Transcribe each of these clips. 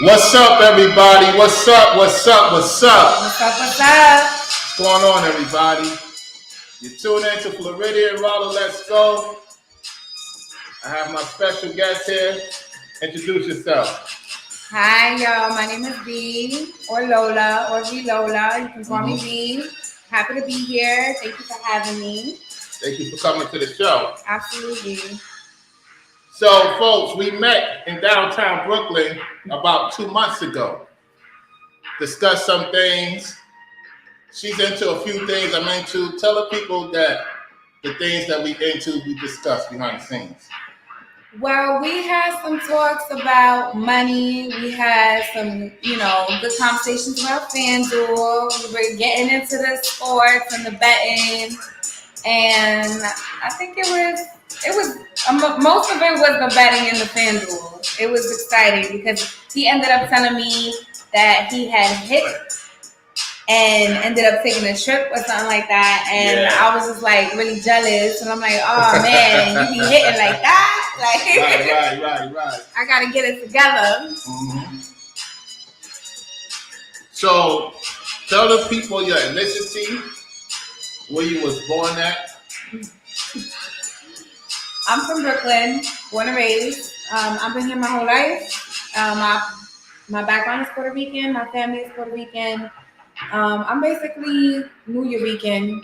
What's up, everybody? What's up? What's up? What's up? What's up? What's up? What's going on, everybody? You tune in to Floridian Roller. Let's go. I have my special guest here. Introduce yourself. Hi, y'all. My name is Vee, or Lola, or V Lola. You can call me Vee. Happy to be here. Thank you for having me. Thank you for coming to the show. Absolutely. So, folks, we met in downtown Brooklyn about 2 months ago. Discussed some things. She's into a few things I'm into. Tell the people that the things that we into, we discussed behind the scenes. Well, we had some talks about money. We had some, good conversations about FanDuel. We were getting into the sports and the betting. And I think it was most of it was the betting and the FanDuel. It was exciting because he ended up telling me that he had hit and ended up taking a trip or something like that. And I was just like really jealous. And I'm like, oh man, you be hitting like that? Like, Right. I gotta get it together. So tell the people your ethnicity, where you was born at. I'm from Brooklyn, born and raised. I've been here my whole life. My background is Puerto Rican. My family is Puerto Rican. I'm basically New Yorican.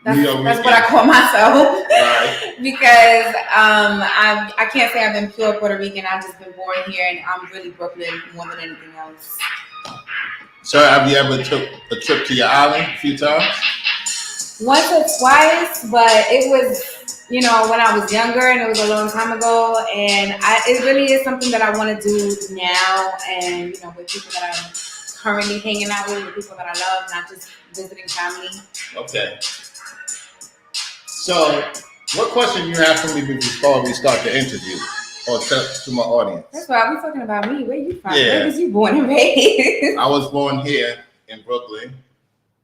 That's what I call myself. Right. Because I can't say I've been pure Puerto Rican. I've just been born here, and I'm really Brooklyn more than anything else. So have you ever took a trip to your island a few times? Once or twice, but it was, when I was younger, and it was a long time ago. And it really is something that I want to do now, and with people that I'm currently hanging out with people that I love, not just visiting family. Okay. So, what question you have for me before we start the interview, or to my audience? That's why we're talking about me. Where you from? Yeah. Where was you born and raised? I was born here in Brooklyn.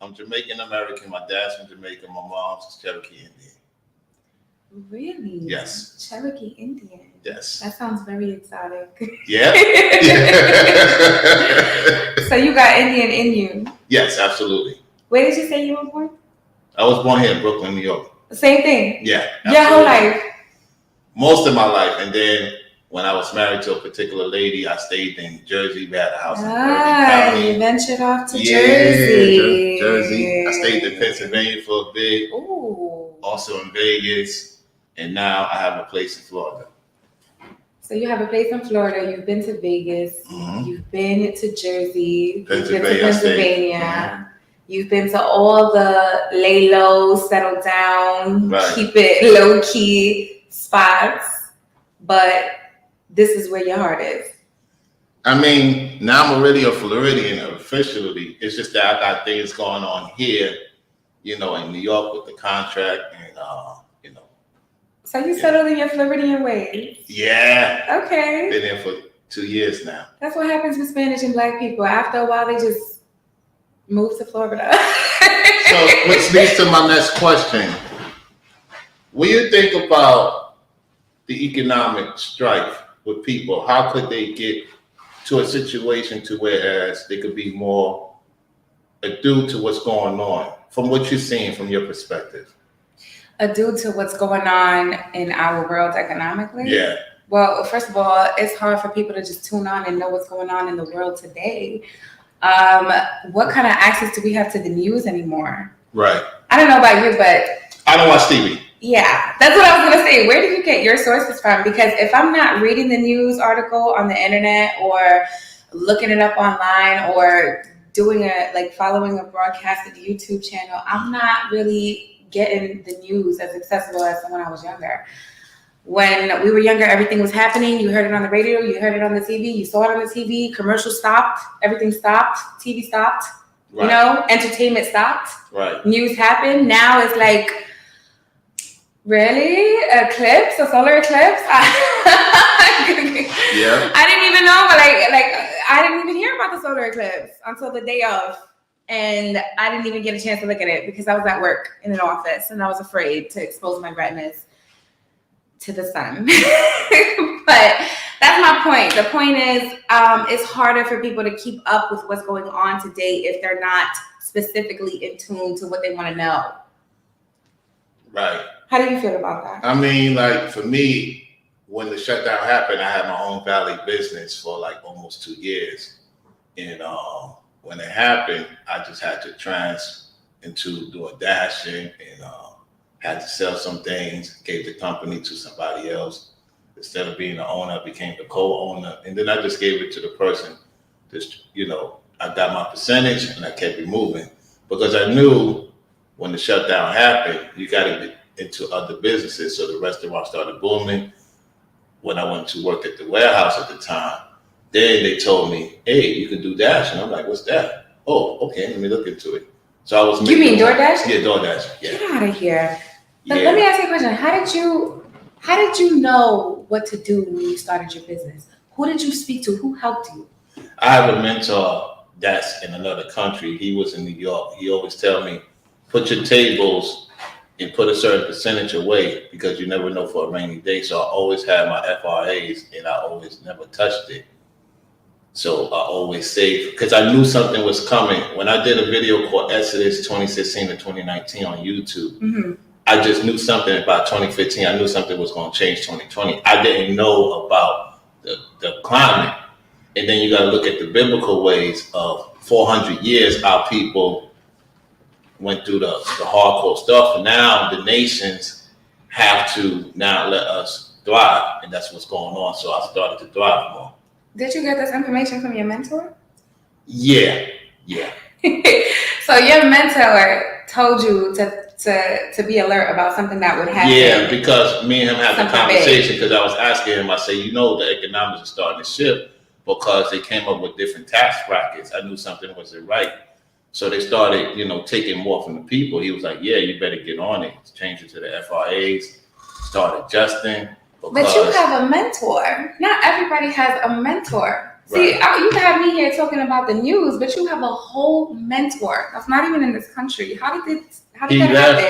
I'm Jamaican American. My dad's from Jamaica. My mom's Cherokee Indian. Really? Yes. Cherokee Indian. Yes. That sounds very exotic. Yeah. So you got Indian in you? Yes, absolutely. Where did you say you were born? I was born here in Brooklyn, New York. Same thing? Yeah. Your whole life? Most of my life. And then when I was married to a particular lady, I stayed in Jersey. We had a house in Bergen County. You ventured off to Jersey. Jersey. I stayed in Pennsylvania for a bit. Ooh. Also in Vegas. And now I have a place in Florida. So you have a place in Florida. You've been to Vegas. Mm-hmm. You've been to Jersey. Pennsylvania. You've been to all the lay low, settle down, right. Keep it low key spots. But this is where your heart is. I mean, now I'm already a Floridian officially. It's just that I got things going on here, in New York with the contract and, So you settled in your Floridian ways? Yeah. Okay. Been there for 2 years now. That's what happens with Spanish and Black people. After a while, they just move to Florida. So, which leads to my next question. When you think about the economic strife with people, how could they get to a situation to whereas they could be more due to what's going on from what you're seeing from your perspective? Due to what's going on in our world economically? Yeah. Well, first of all, it's hard for people to just tune on and know what's going on in the world today. What kind of access do we have to the news anymore? Right. I don't know about you, but I don't watch TV. Yeah, that's what I was going to say. Where do you get your sources from? Because if I'm not reading the news article on the internet or looking it up online or following a broadcasted YouTube channel, I'm not really getting the news as accessible as when I was younger. When we were younger, everything was happening. You heard it on the radio, you heard it on the TV, you saw it on the TV, commercials stopped, everything stopped, TV stopped, right. Entertainment stopped, right. News happened. Now it's like, really? Eclipse? A solar eclipse? Yeah. I didn't even know, but I didn't even hear about the solar eclipse until the day of. And I didn't even get a chance to look at it because I was at work in an office and I was afraid to expose my retinas to the sun. But that's my point. The point is, it's harder for people to keep up with what's going on today if they're not specifically in tune to what they want to know. Right. How do you feel about that? I mean, like for me, when the shutdown happened, I had my own valley business for like almost 2 years. And when it happened, I just had to trans into doing dashing and had to sell some things, gave the company to somebody else. Instead of being the owner, I became the co-owner. And then I just gave it to the person. Just, I got my percentage and I kept it moving because I knew when the shutdown happened, you got to get into other businesses. So the restaurant started booming. When I went to work at the warehouse at the time, then they told me, hey, you can do Dash. And I'm like, what's that? Oh, okay, let me look into it. So I was You mean DoorDash? Yeah, DoorDash. Yeah. Get out of here. But let me ask you a question. How did you know what to do when you started your business? Who did you speak to? Who helped you? I have a mentor that's in another country. He was in New York. He always tell me, put your tables and put a certain percentage away because you never know for a rainy day. So I always had my FRAs and I always never touched it. So I always saved because I knew something was coming. When I did a video called Exodus 2016 to 2019 on YouTube, mm-hmm. I just knew something about 2015. I knew something was going to change 2020. I didn't know about the climate. And then you got to look at the biblical ways of 400 years, how people went through the hardcore stuff. And now the nations have to now let us thrive. And that's what's going on. So I started to thrive more. Did you get this information from your mentor? Yeah. So your mentor told you to be alert about something that would happen. Yeah, because me and him had the conversation because I was asking him, I say, the economics are starting to shift because they came up with different tax brackets. I knew something wasn't right. So they started, taking more from the people. He was like, yeah, you better get on it. Change it to the FRAs, start adjusting. But you have a mentor. Not everybody has a mentor. See, right. You have me here talking about the news, but you have a whole mentor that's not even in this country. How did that happen?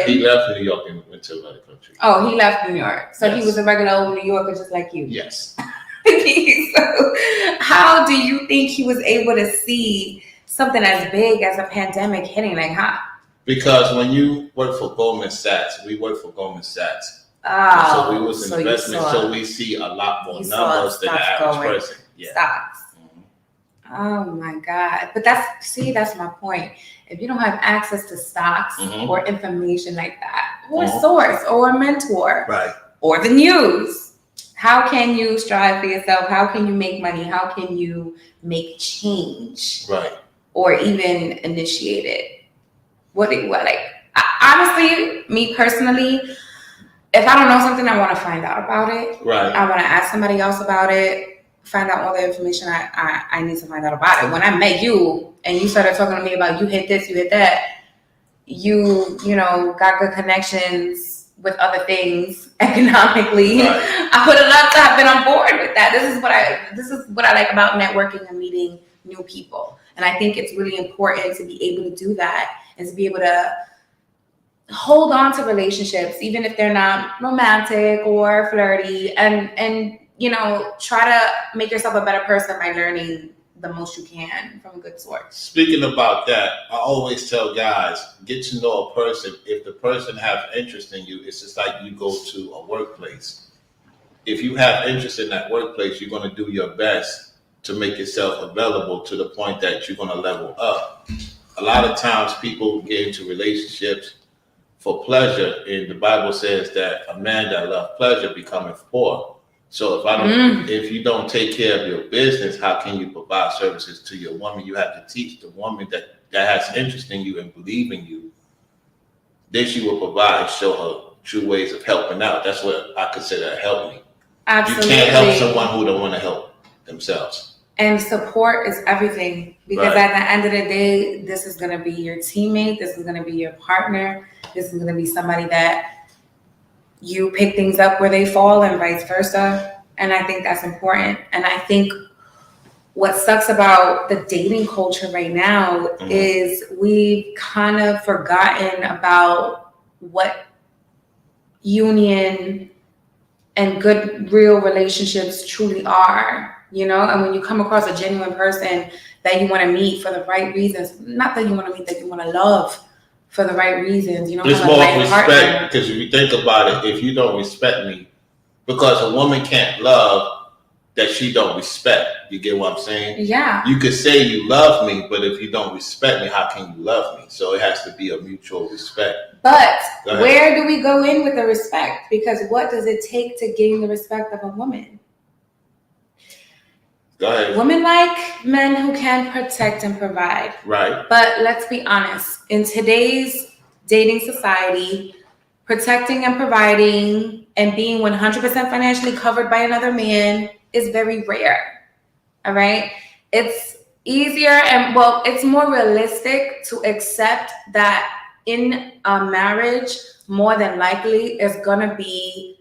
He left New York and went to another country. Oh, he left New York. So yes. He was a regular old New Yorker just like you. Yes. So how do you think he was able to see something as big as a pandemic hitting? Like how? Because when you work for Goldman Sachs, we work for Goldman Sachs. Oh, so we was in investment, so we see a lot more numbers than the average person. Yeah. Stocks. Oh my God. But that's my point. If you don't have access to stocks or information like that, or a source or a mentor, right, or the news, how can you strive for yourself? How can you make money? How can you make change? Right. Or even initiate it? Honestly, me personally, if I don't know something, I want to find out about it. Right. I want to ask somebody else about it, find out all the information I need to find out about it. When I met you and you started talking to me about you hit this, you hit that, you got good connections with other things economically. Right. I would have loved to have been on board with that. This is what I like about networking and meeting new people. And I think it's really important to be able to do that and to be able to hold on to relationships, even if they're not romantic or flirty, and try to make yourself a better person by learning the most you can from a good source. Speaking about that, I always tell guys, get to know a person. If the person has interest in you, it's just like you go to a workplace. If you have interest in that workplace, you're going to do your best to make yourself available to the point that you're going to level up. A lot of times people get into relationships for pleasure, and the Bible says that a man that loves pleasure becometh poor. So if you don't take care of your business, how can you provide services to your woman? You have to teach the woman that has interest in you and believe in you. Then she will provide and show her true ways of helping out. That's what I consider helping. Absolutely. You can't help someone who don't want to help themselves. And support is everything, because at the end of the day, this is going to be your teammate. This is going to be your partner. This is going to be somebody that you pick things up where they fall and vice versa. And I think that's important. And I think what sucks about the dating culture right now is we've kind of forgotten about what union and good real relationships truly are, and when you come across a genuine person that you want to meet for the right reasons, not that you want to meet, that you want to love for the right reasons, It's have a more life respect partner. because if you think about it, if you don't respect me, because a woman can't love that she don't respect. You get what I'm saying? Yeah. You could say you love me, but if you don't respect me, how can you love me? So it has to be a mutual respect. But where do we go in with the respect? Because what does it take to gain the respect of a woman? Go ahead. Women like men who can protect and provide. Right. But let's be honest. In today's dating society, protecting and providing and being 100% financially covered by another man is very rare. All right? It's easier and, it's more realistic to accept that in a marriage, more than likely, is going to be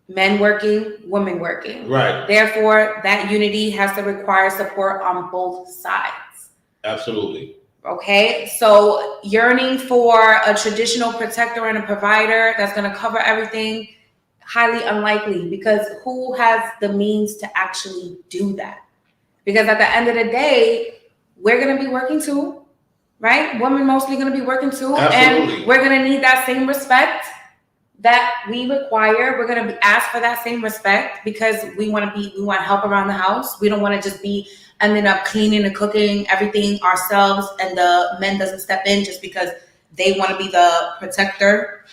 men working, women working. Right. Therefore, that unity has to require support on both sides. Absolutely. Okay, so yearning for a traditional protector and a provider that's going to cover everything, highly unlikely, because who has the means to actually do that? Because at the end of the day, we're going to be working too, right? Women mostly going to be working too. Absolutely. And we're going to need that same respect that we require. We're going to ask for that same respect because we want help around the house. We don't want to just be ending up cleaning and cooking everything ourselves, and the men doesn't step in just because they want to be the protector.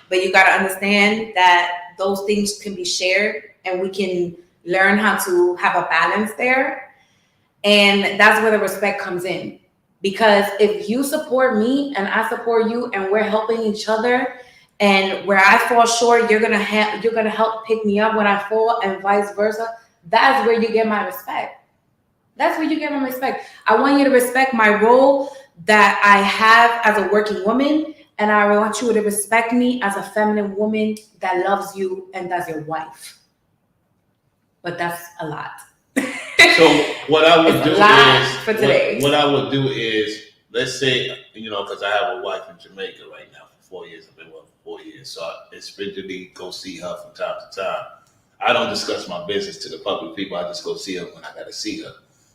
But you got to understand that those things can be shared, and we can learn how to have a balance there. And that's where the respect comes in. Because if you support me and I support you and we're helping each other, and where I fall short, you're gonna help pick me up when I fall, and vice versa. That's where you get my respect. That's where you get my respect. I want you to respect my role that I have as a working woman, and I want you to respect me as a feminine woman that loves you and that's your wife. But that's a lot. So what I would do is for today. What I would do is, let's say, because I have a wife in Jamaica right now for 4 years. I've been with her for 4 years, so it's regularly go see her from time to time. I don't discuss my business to the public people. I just go see her when I got to see her.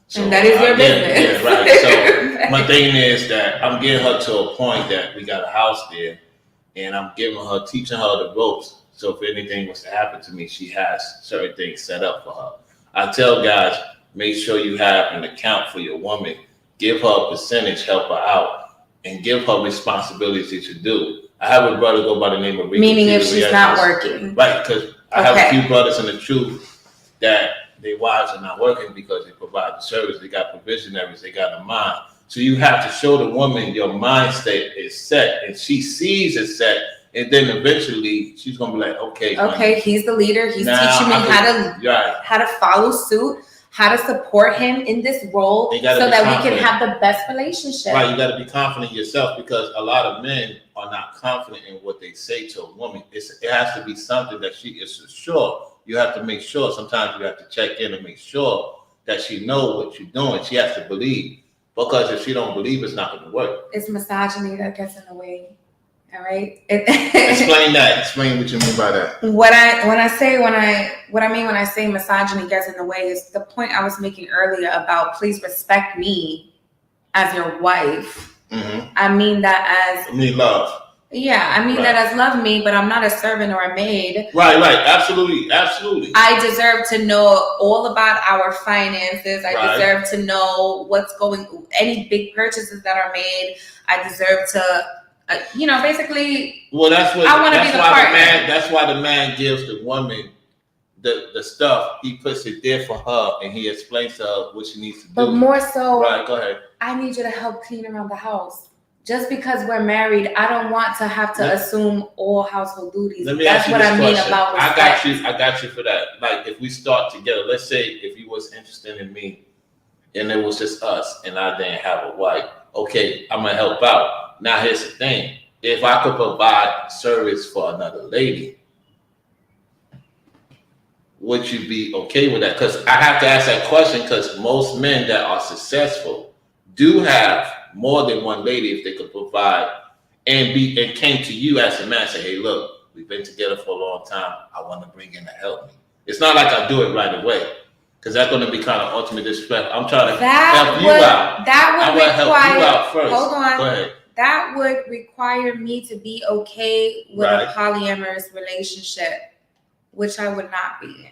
So and that is your business. Yeah, right. So my thing is that I'm getting her to a point that we got a house there, and I'm teaching her the ropes. So if anything was to happen to me, she has certain things set up for her. I tell guys, make sure you have an account for your woman. Give her a percentage, help her out, and give her responsibilities to do. I have a brother go by the name of Rico. Meaning if she's not working. Right, because I have a few brothers in the truth that their wives are not working because they provide the service. They got provisionaries. They got a mind. So you have to show the woman your mind state is set, and she sees it set, and then eventually she's gonna be like, okay, he's the leader. He's teaching me how to follow suit, how to support him in this role, so that we can have the best relationship. Right, you got to be confident in yourself, because a lot of men are not confident in what they say to a woman. It has to be something that she is sure. You have to make sure. Sometimes you have to check in and make sure that she knows what you're doing. She has to believe, because if she don't believe, it's not going to work. It's misogyny that gets in the way. All right. Explain that. Explain what you mean by that. What I mean when I say misogyny gets in the way is the point I was making earlier about please respect me as your wife. Mm-hmm. I mean that as love. Yeah, I mean that as love me, but I'm not a servant or a maid. Right, absolutely. I deserve to know all about our finances. I deserve to know any big purchases that are made. I deserve to. Basically. Well, that's what. I want to be the partner. That's why the man gives the woman the stuff. He puts it there for her, and he explains to her what she needs to do. But more so, right? Go ahead. I need you to help clean around the house. Just because we're married, I don't want to have to assume all household duties. That's what I mean about respect. I got you for that. Like if we start together, let's say if you was interested in me, and it was just us, and I didn't have a wife. Okay, I'm gonna help out. Now, here's the thing. If I could provide service for another lady, would you be okay with that? Because I have to ask that question, because most men that are successful do have more than one lady if they could provide, and came to you as a man and say, hey, look, We've been together for a long time. I want to bring in to help me. It's not like I do it right away, because that's going to be kind of ultimate disrespect. I'm trying to help you out. That would require. Help you out first. Hold on. Go ahead. That would require me to be okay with a polyamorous relationship, which I would not be in.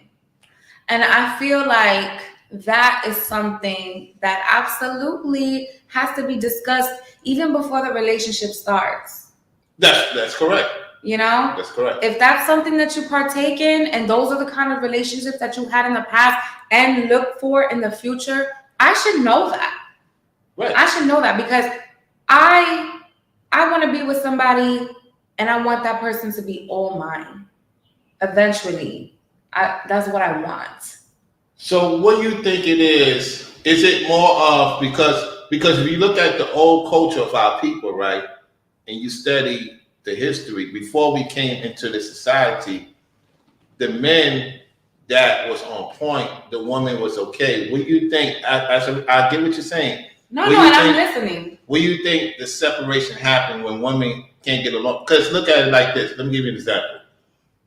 And I feel like that is something that absolutely has to be discussed even before the relationship starts. That's correct. You know? That's correct. If that's something that you partake in, and those are the kind of relationships that you had in the past and look for in the future, I should know that. Right. I should know that, because I want to be with somebody and I want that person to be all mine. Eventually. That's what I want. So what do you think it is? Is it more of, because if you look at the old culture of our people, right, and you study the history, before we came into the society, the men that was on point, the woman was okay. What do you think? I get what you're saying. No, I'm listening. What do you think the separation happened when women can't get along? Because look at it like this. Let me give you an example.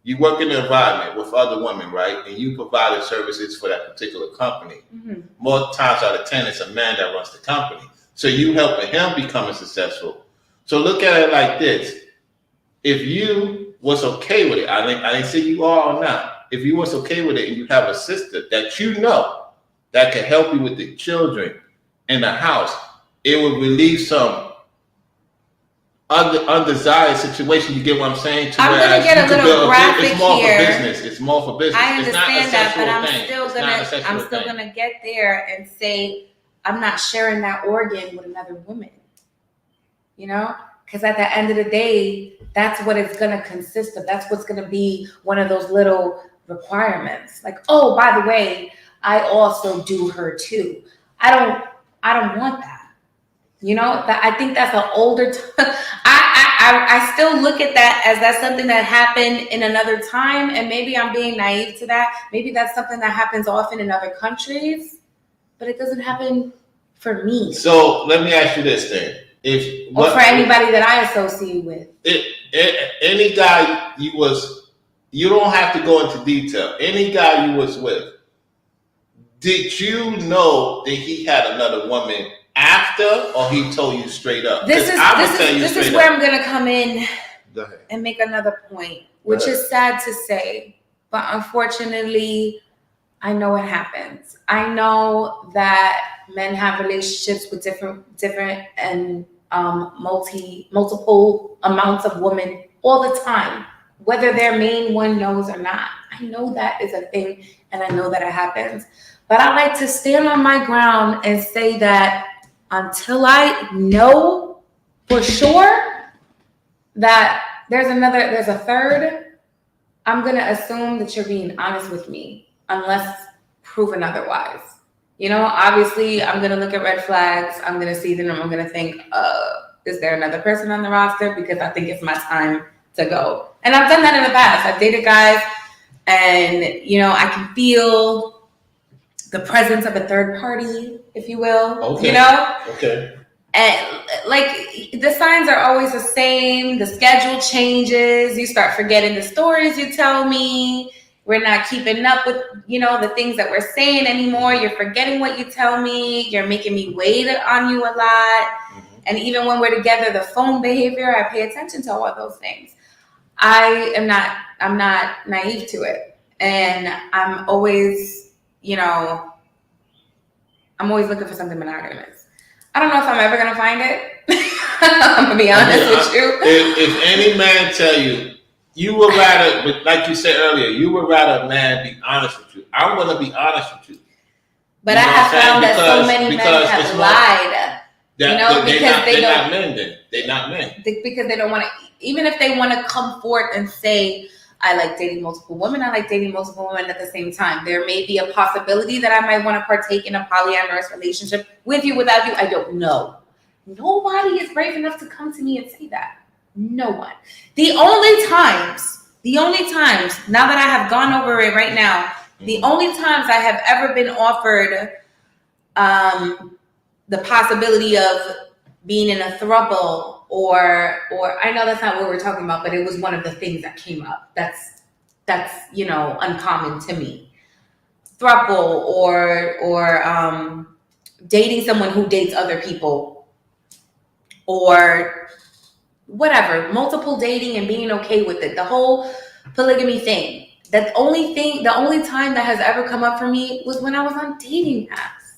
You work in an environment with other women, right? And you provided services for that particular company. Mm-hmm. More times out of 10, it's a man that runs the company. So you helping him becoming successful. So look at it like this. If you was okay with it, I didn't say you are or not. If you was okay with it and you have a sister that you know that can help you with the children in the house, it would relieve some undesired situation. You get what I'm saying? I'm going to get a little graphic here. It's more for business. It's more for business. I understand that, but I'm still thing. gonna get there and say I'm not sharing that organ with another woman. You know, because at the end of the day, that's what it's gonna consist of. That's what's gonna be one of those little requirements. Like, oh, by the way, I also do her too. I don't want that. You know, I think that's an older I still look at that as that's something that happened in another time, and maybe I'm being naive to that. Maybe that's something that happens often in other countries, but it doesn't happen for me. So let me ask you this then. Or for anybody that I associate with. Any guy you don't have to go into detail. Any guy you was with, did you know that he had another woman after, or he told you straight up? This is where I'm gonna come in and make another point, which is sad to say, but unfortunately, I know it happens. I know that men have relationships with different and multiple amounts of women all the time, whether their main one knows or not. I know that is a thing, and I know that it happens. But I like to stand on my ground and say that until I know for sure that there's a third, I'm going to assume that you're being honest with me unless proven otherwise. You know, obviously I'm going to look at red flags. I'm going to see them and I'm going to think, is there another person on the roster? Because I think it's my time to go. And I've done that in the past. I've dated guys and, you know, I can feel the presence of a third party, if you will. Okay. You know? Okay. And like the signs are always the same. The schedule changes. You start forgetting the stories you tell me. We're not keeping up with, you know, the things that we're saying anymore. You're forgetting what you tell me. You're making me wait on you a lot. Mm-hmm. And even when we're together, the phone behavior, I pay attention to all those things. I'm not naive to it. And I'm always, you know, I'm always looking for something monogamous. I don't know if I'm ever going to find it. I'm going to be honest with you. If any man tell you, you would rather, like you said earlier, you would rather a man be honest with you. I'm going to be honest with you. But I have found that so many men have lied. Because they're not men then. They're not men. Because they don't want to, even if they want to come forth and say, I like dating multiple women. I like dating multiple women at the same time. There may be a possibility that I might want to partake in a polyamorous relationship with you, without you. I don't know. Nobody is brave enough to come to me and say that. No one. The only times, now that I have gone over it right now, the only times I have ever been offered the possibility of being in a throuple or I know that's not what we're talking about, but it was one of the things that came up. That's uncommon to me. Throuple or dating someone who dates other people or whatever, multiple dating and being okay with it. The whole polygamy thing. The only time that has ever come up for me was when I was on dating apps.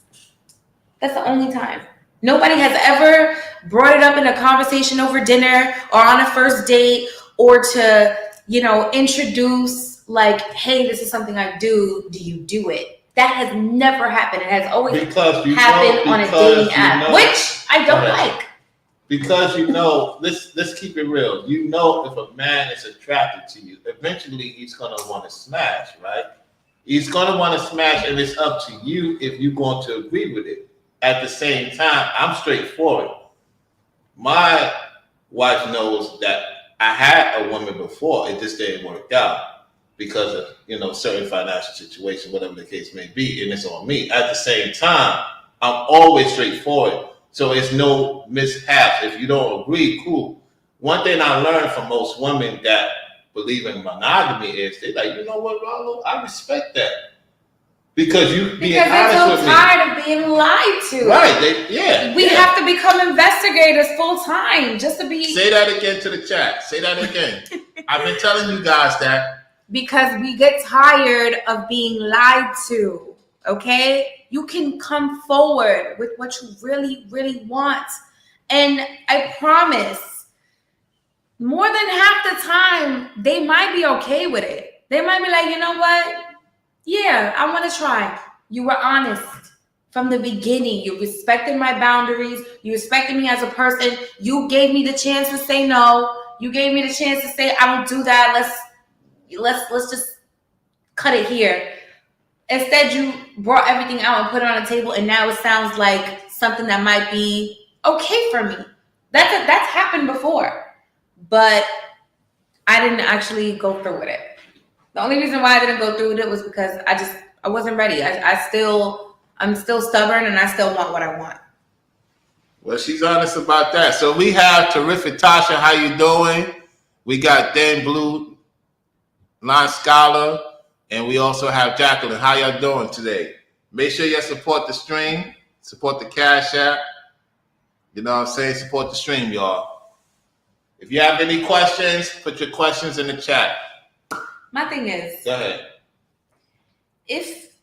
That's the only time. Nobody has ever brought it up in a conversation over dinner or on a first date or to, introduce like, hey, this is something I do. Do you do it? That has never happened. It has always happened on a dating app, which I don't like. Because let's keep it real. If a man is attracted to you, eventually he's gonna want to smash, right? He's gonna want to smash, and it's up to you if you're going to agree with it. At the same time, I'm straightforward. My wife knows that I had a woman before, it just didn't work out because of certain financial situation, whatever the case may be, and it's on me. At the same time, I'm always straightforward. So it's no mishaps. If you don't agree, cool. One thing I learned from most women that believe in monogamy is they're like, you know what, Rollo, I respect that. Because they're so tired of being lied to. Right. We have to become investigators full time just to be. Say that again to the chat. Say that again. I've been telling you guys that. Because we get tired of being lied to. Okay? You can come forward with what you really, really want. And I promise, more than half the time, they might be okay with it. They might be like, you know what? Yeah, I want to try. You were honest from the beginning. You respected my boundaries. You respected me as a person. You gave me the chance to say no. You gave me the chance to say, I don't do that. Let's just cut it here. Instead, you brought everything out and put it on the table, and now it sounds like something that might be okay for me. That's happened before, but I didn't actually go through with it. The only reason why I didn't go through with it was because I wasn't ready. I'm still stubborn, and I still want what I want. Well, she's honest about that. So we have terrific Tasha. How you doing? We got Dan Blue, Line Scholar. And we also have Jacqueline. How y'all doing today? Make sure you support the stream, support the Cash App. You know what I'm saying? Support the stream, y'all. If you have any questions, put your questions in the chat. My thing is, go ahead. If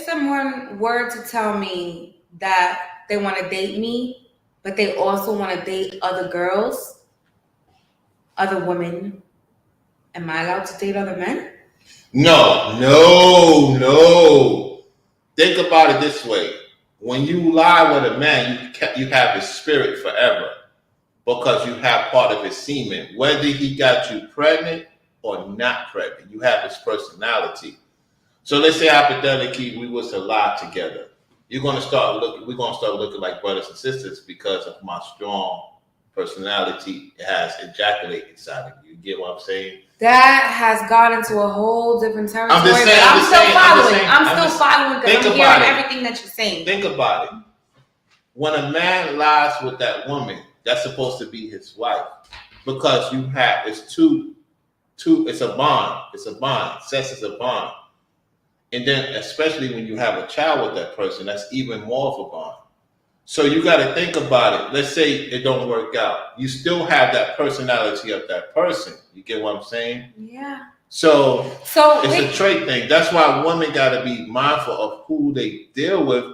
someone were to tell me that they want to date me, but they also want to date other girls, other women, am I allowed to date other men? No. Think about it this way. When you lie with a man, you have his spirit forever because you have part of his semen. Whether he got you pregnant or not pregnant, you have his personality. So let's say hypothetically we was to lie together. We're gonna start looking like brothers and sisters because of my strong personality has ejaculated inside of you. You get what I'm saying? That has gone into a whole different territory. I'm still following because I'm hearing everything that you're saying. Think about it. When a man lies with that woman, that's supposed to be his wife. Because it's a bond. It's a bond. Sex is a bond. And then especially when you have a child with that person, that's even more of a bond. So you got to think about it. Let's say it don't work out. You still have that personality of that person. You get what I'm saying? Yeah. So it's a trait thing. That's why women got to be mindful of who they deal with.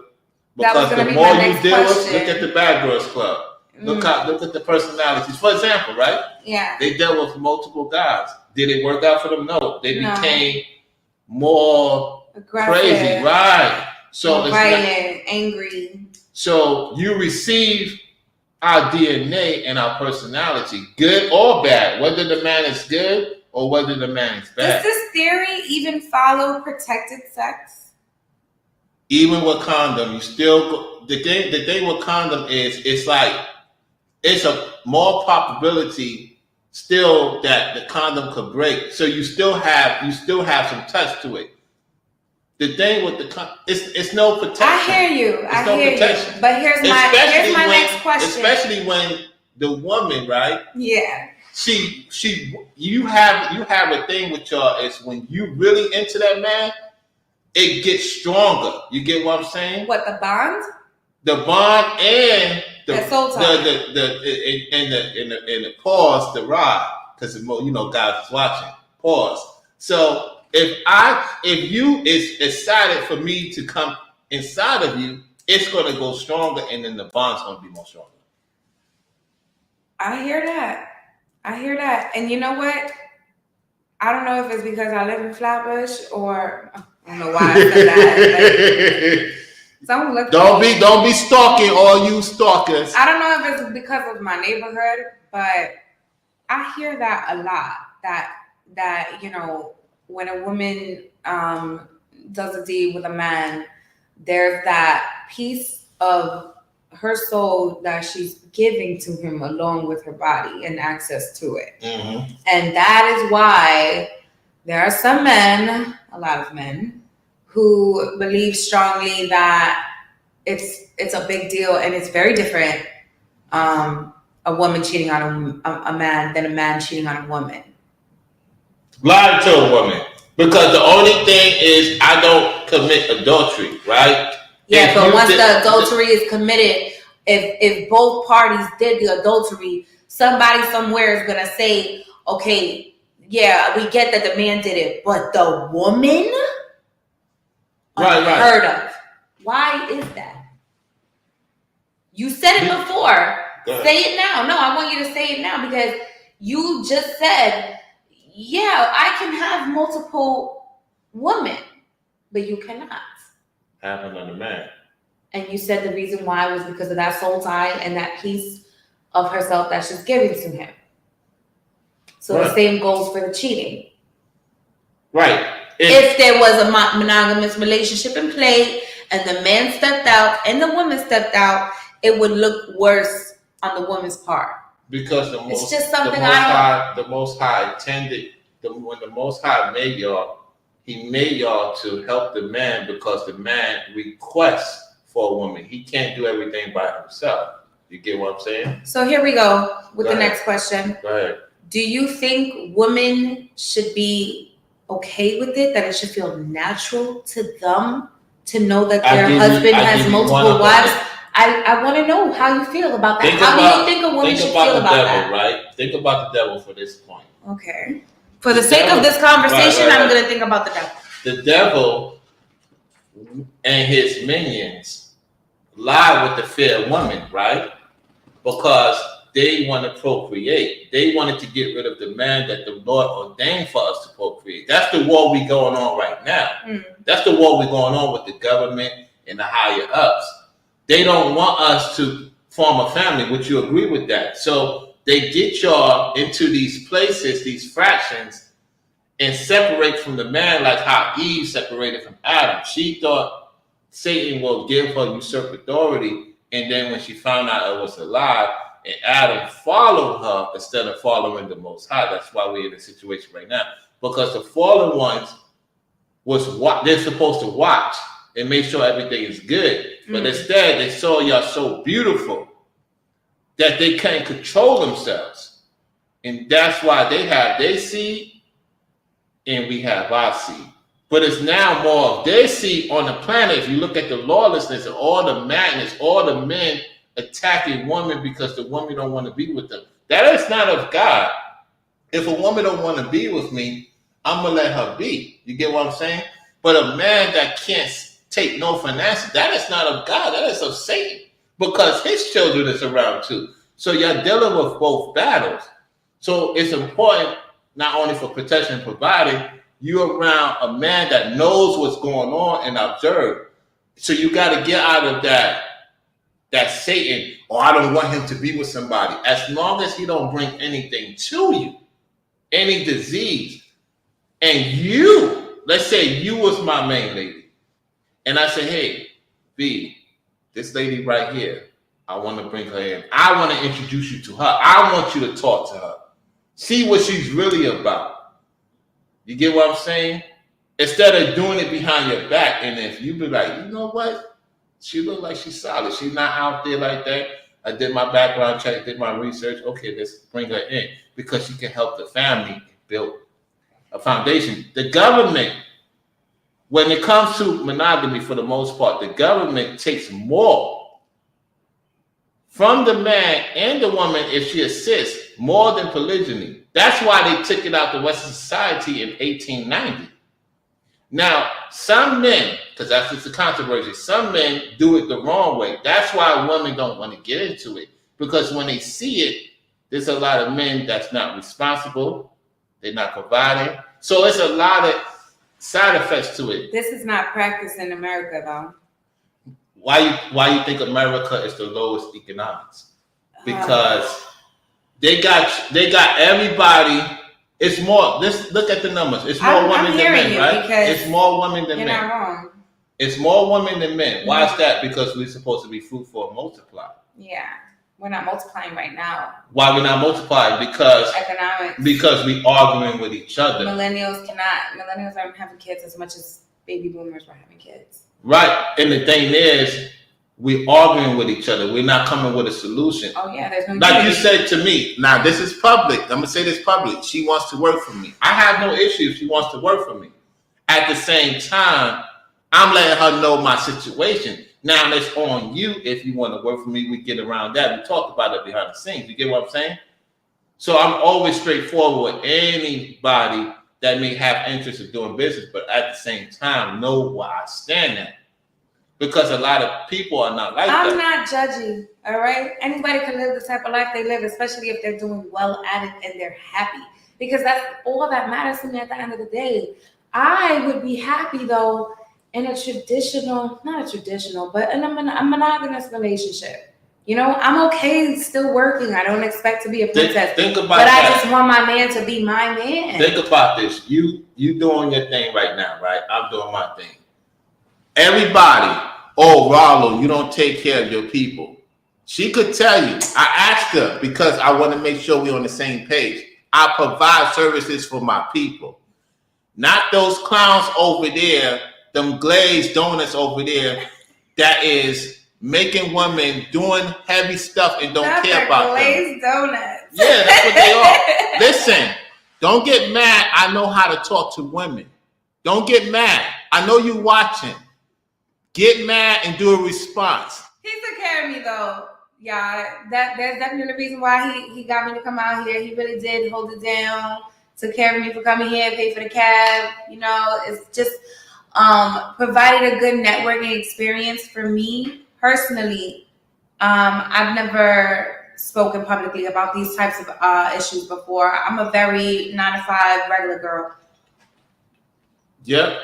Because the more you deal with, look at the Bad Girls Club. Look at the personalities. For example, right? Yeah. They dealt with multiple guys. Did it work out for them? No. They became more aggressive, crazy, right? So more violent, angry. So you receive our DNA and our personality, good or bad, whether the man is good or whether the man is bad. Does this theory even follow protected sex? Even with condom, you still the thing with condom is it's a more probability still that the condom could break. So you still have some touch to it. The thing with it's no protection. I hear you. But here's my next question. Especially when the woman, right? Yeah. You have a thing with y'all is when you really into that man, it gets stronger. You get what I'm saying? What, the bond? The bond and the soul tie. the pause, the ride, because guys is watching. Pause. So if you is excited for me to come inside of you, it's gonna go stronger, and then the bond's gonna be more stronger. I hear that. And you know what? I don't know if it's because I live in Flatbush or I don't know why I said that. Don't be stalking all you stalkers. I don't know if it's because of my neighborhood, but I hear that a lot. That when a woman does a deed with a man, there's that piece of her soul that she's giving to him along with her body and access to it. Mm-hmm. And that is why there are some men, a lot of men, who believe strongly that it's a big deal and it's very different, a woman cheating on a man than a man cheating on a woman. Lie to a woman. Because the only thing is I don't commit adultery, right? Yeah, but once the adultery is committed, if both parties did the adultery, somebody somewhere is gonna say, okay, yeah, we get that the man did it, but the woman? Unheard of. Why is that? You said it before. Say it now. No, I want you to say it now because you just said, yeah, I can have multiple women, but you cannot. Have another man. And you said the reason why was because of that soul tie and that piece of herself that she's giving to him. So the same goes for the cheating. Right. If there was a monogamous relationship in play and the man stepped out and the woman stepped out, it would look worse on the woman's part. Because the Most High intended, when the Most High made y'all, He made y'all to help the man because the man requests for a woman. He can't do everything by himself. You get what I'm saying? So here we go with the next question. Go ahead. Do you think women should be okay with it? That it should feel natural to them to know that their husband has multiple wives? I want to know how you feel about that. How do you think a woman should feel about that? Right? Think about the devil for this point. Okay. For the sake of this conversation, I'm going to think about the devil. The devil and his minions lie with the fair woman, right? Because they want to procreate. They wanted to get rid of the man that the Lord ordained for us to procreate. That's the war we going on right now. That's the war we're going on with the government and the higher ups. They don't want us to form a family. Would you agree with that? So they get y'all into these places, these fractions, and separate from the man like how Eve separated from Adam. She thought Satan will give her usurp authority, and then when she found out it was a lie, and Adam followed her instead of following the Most High. That's why we're in a situation right now. Because the fallen ones was what they're supposed to watch and make sure everything is good. But instead, they saw y'all so beautiful that they can't control themselves. And that's why they have their seed and we have our seed. But it's now more of their seed on the planet. If you look at the lawlessness and all the madness, all the men attacking women because the woman don't want to be with them. That is not of God. If a woman don't want to be with me, I'm going to let her be. You get what I'm saying? But a man that can't take no for an answer, that is not of God. That is of Satan. Because his children is around too. So you're dealing with both battles. So it's important, not only for protection and providing, you're around a man that knows what's going on and observe. So you got to get out of that Satan, or I don't want him to be with somebody. As long as he don't bring anything to you, any disease, and you, let's say you was my main lady, and I say, hey, V, this lady right here, I want to bring her in. I want to introduce you to her. I want you to talk to her. See what she's really about. You get what I'm saying? Instead of doing it behind your back, and if you be like, you know what? She look like she's solid. She's not out there like that. I did my background check, did my research. Okay, let's bring her in because she can help the family build a foundation. The government, when it comes to monogamy, for the most part, the government takes more from the man and the woman if she assists more than polygyny. That's why they took it out the Western society in 1890. Now, some men, because that's just a controversy, some men do it the wrong way. That's why women don't want to get into it. Because when they see it, there's a lot of men that's not responsible. They're not providing. So it's a lot of side effects to it. This is not practiced in America, though. Why you think America is the lowest economics? Because they got everybody. It's more. Look at the numbers. It's more women than men, right? It's more women than men. You're not wrong. It's more women than men. Why is that? Because we're supposed to be fruitful and multiply. Yeah, we're not multiplying right now. Why we're not multiplying? Because economics. Because we arguing with each other. Millennials aren't having kids as much as baby boomers were having kids. Right, and the thing is, we're arguing with each other. We're not coming with a solution. Oh yeah, there's no. Like you said to me. Now this is public. I'm gonna say this public. She wants to work for me. I have no issue if she wants to work for me. At the same time, I'm letting her know my situation. Now it's on you if you want to work for me. We get around that. We talked about it behind the scenes. You get what I'm saying? So I'm always straightforward with anybody that may have interest in doing business, but at the same time, know where I stand at. Because a lot of people are not like that. I'm not judging, all right? Anybody can live the type of life they live, especially if they're doing well at it and they're happy. Because that's all that matters to me at the end of the day. I would be happy, though, in a monogamous relationship. You know, I'm okay still working. I don't expect to be a princess. Think about but that. I just want my man to be my man. Think about this. You doing your thing right now, right? I'm doing my thing. Everybody, Rollo, you don't take care of your people. She could tell you. I asked her because I want to make sure we're on the same page. I provide services for my people. Not those clowns over there, them glazed donuts over there that is making women doing heavy stuff and don't care about glazed donuts. Yeah, that's what they are. Listen, don't get mad. I know how to talk to women. Don't get mad. I know you watching. Get mad and do a response. He took care of me though. Yeah, there's definitely a reason why he got me to come out here. He really did hold it down. Took care of me for coming here, paid for the cab. You know, it's just provided a good networking experience for me personally. I've never spoken publicly about these types of issues before. I'm a very 9-to-5 regular girl. Yep.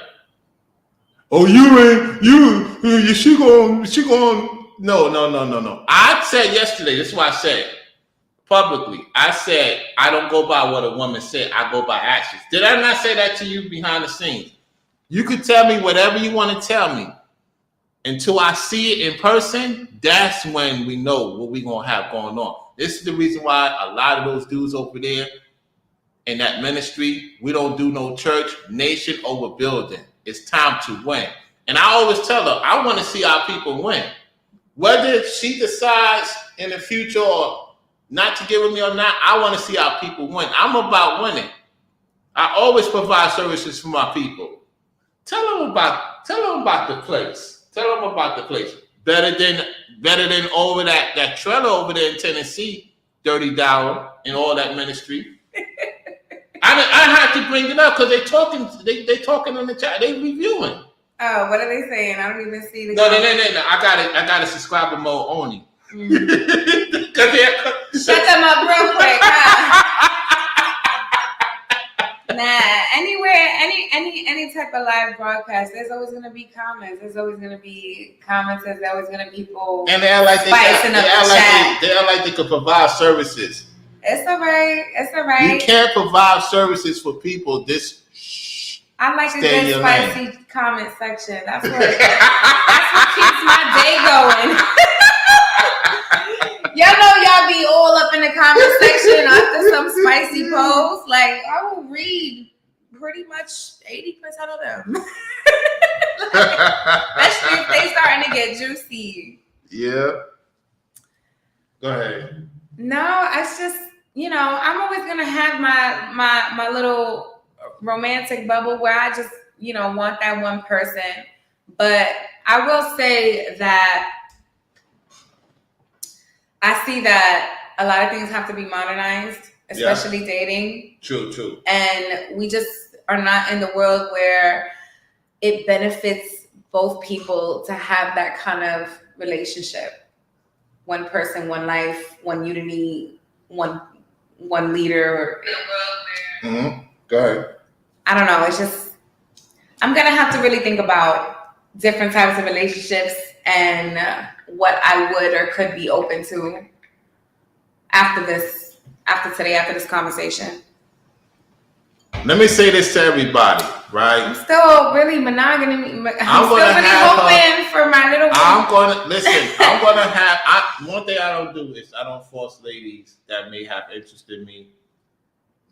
Oh, she going. No. I said yesterday, this is what I said publicly. I said, I don't go by what a woman said. I go by actions. Did I not say that to you behind the scenes? You could tell me whatever you want to tell me. Until I see it in person, that's when we know what we're going to have going on. This is the reason why a lot of those dudes over there in that ministry, we don't do no church, nation over building. It's time to win. And I always tell her, I want to see our people win. Whether she decides in the future or not to get with me or not, I want to see our people win. I'm about winning. I always provide services for my people. Tell them about the place. Tell them about the place. Better than over that trailer over there in Tennessee, Dirty Dollar and all that ministry. I had to bring it up because they talking in the chat. They reviewing. Oh, what are they saying? I don't even see the. No. I got a subscriber mode only. Shut them up real quick. Huh? Nah, anywhere, any type of live broadcast, there's always gonna be comments. There's always gonna be comments. There's always gonna be people. And they act like they act like they could provide services. It's all right. You can't provide services for people. I like a good spicy comment section. That's what keeps my day going. Y'all know y'all be all up in the comment section after some spicy posts. Like, I will read pretty much 80% of them. Especially if they starting to get juicy. Yeah. Go ahead. No, it's just, I'm always gonna have my little romantic bubble where I just, want that one person. But I will say that I see that a lot of things have to be modernized, especially dating. True. And we just are not in the world where it benefits both people to have that kind of relationship. One person, one life, one unity, one leader. Mm-hmm. Go ahead. I don't know. It's just, I'm going to have to really think about different types of relationships and what I would or could be open to after this conversation. Let me say this to everybody, right? I'm still really monogamy. I'm still really hoping for my little. I'm gonna have. One thing I don't do is I don't force ladies that may have interest in me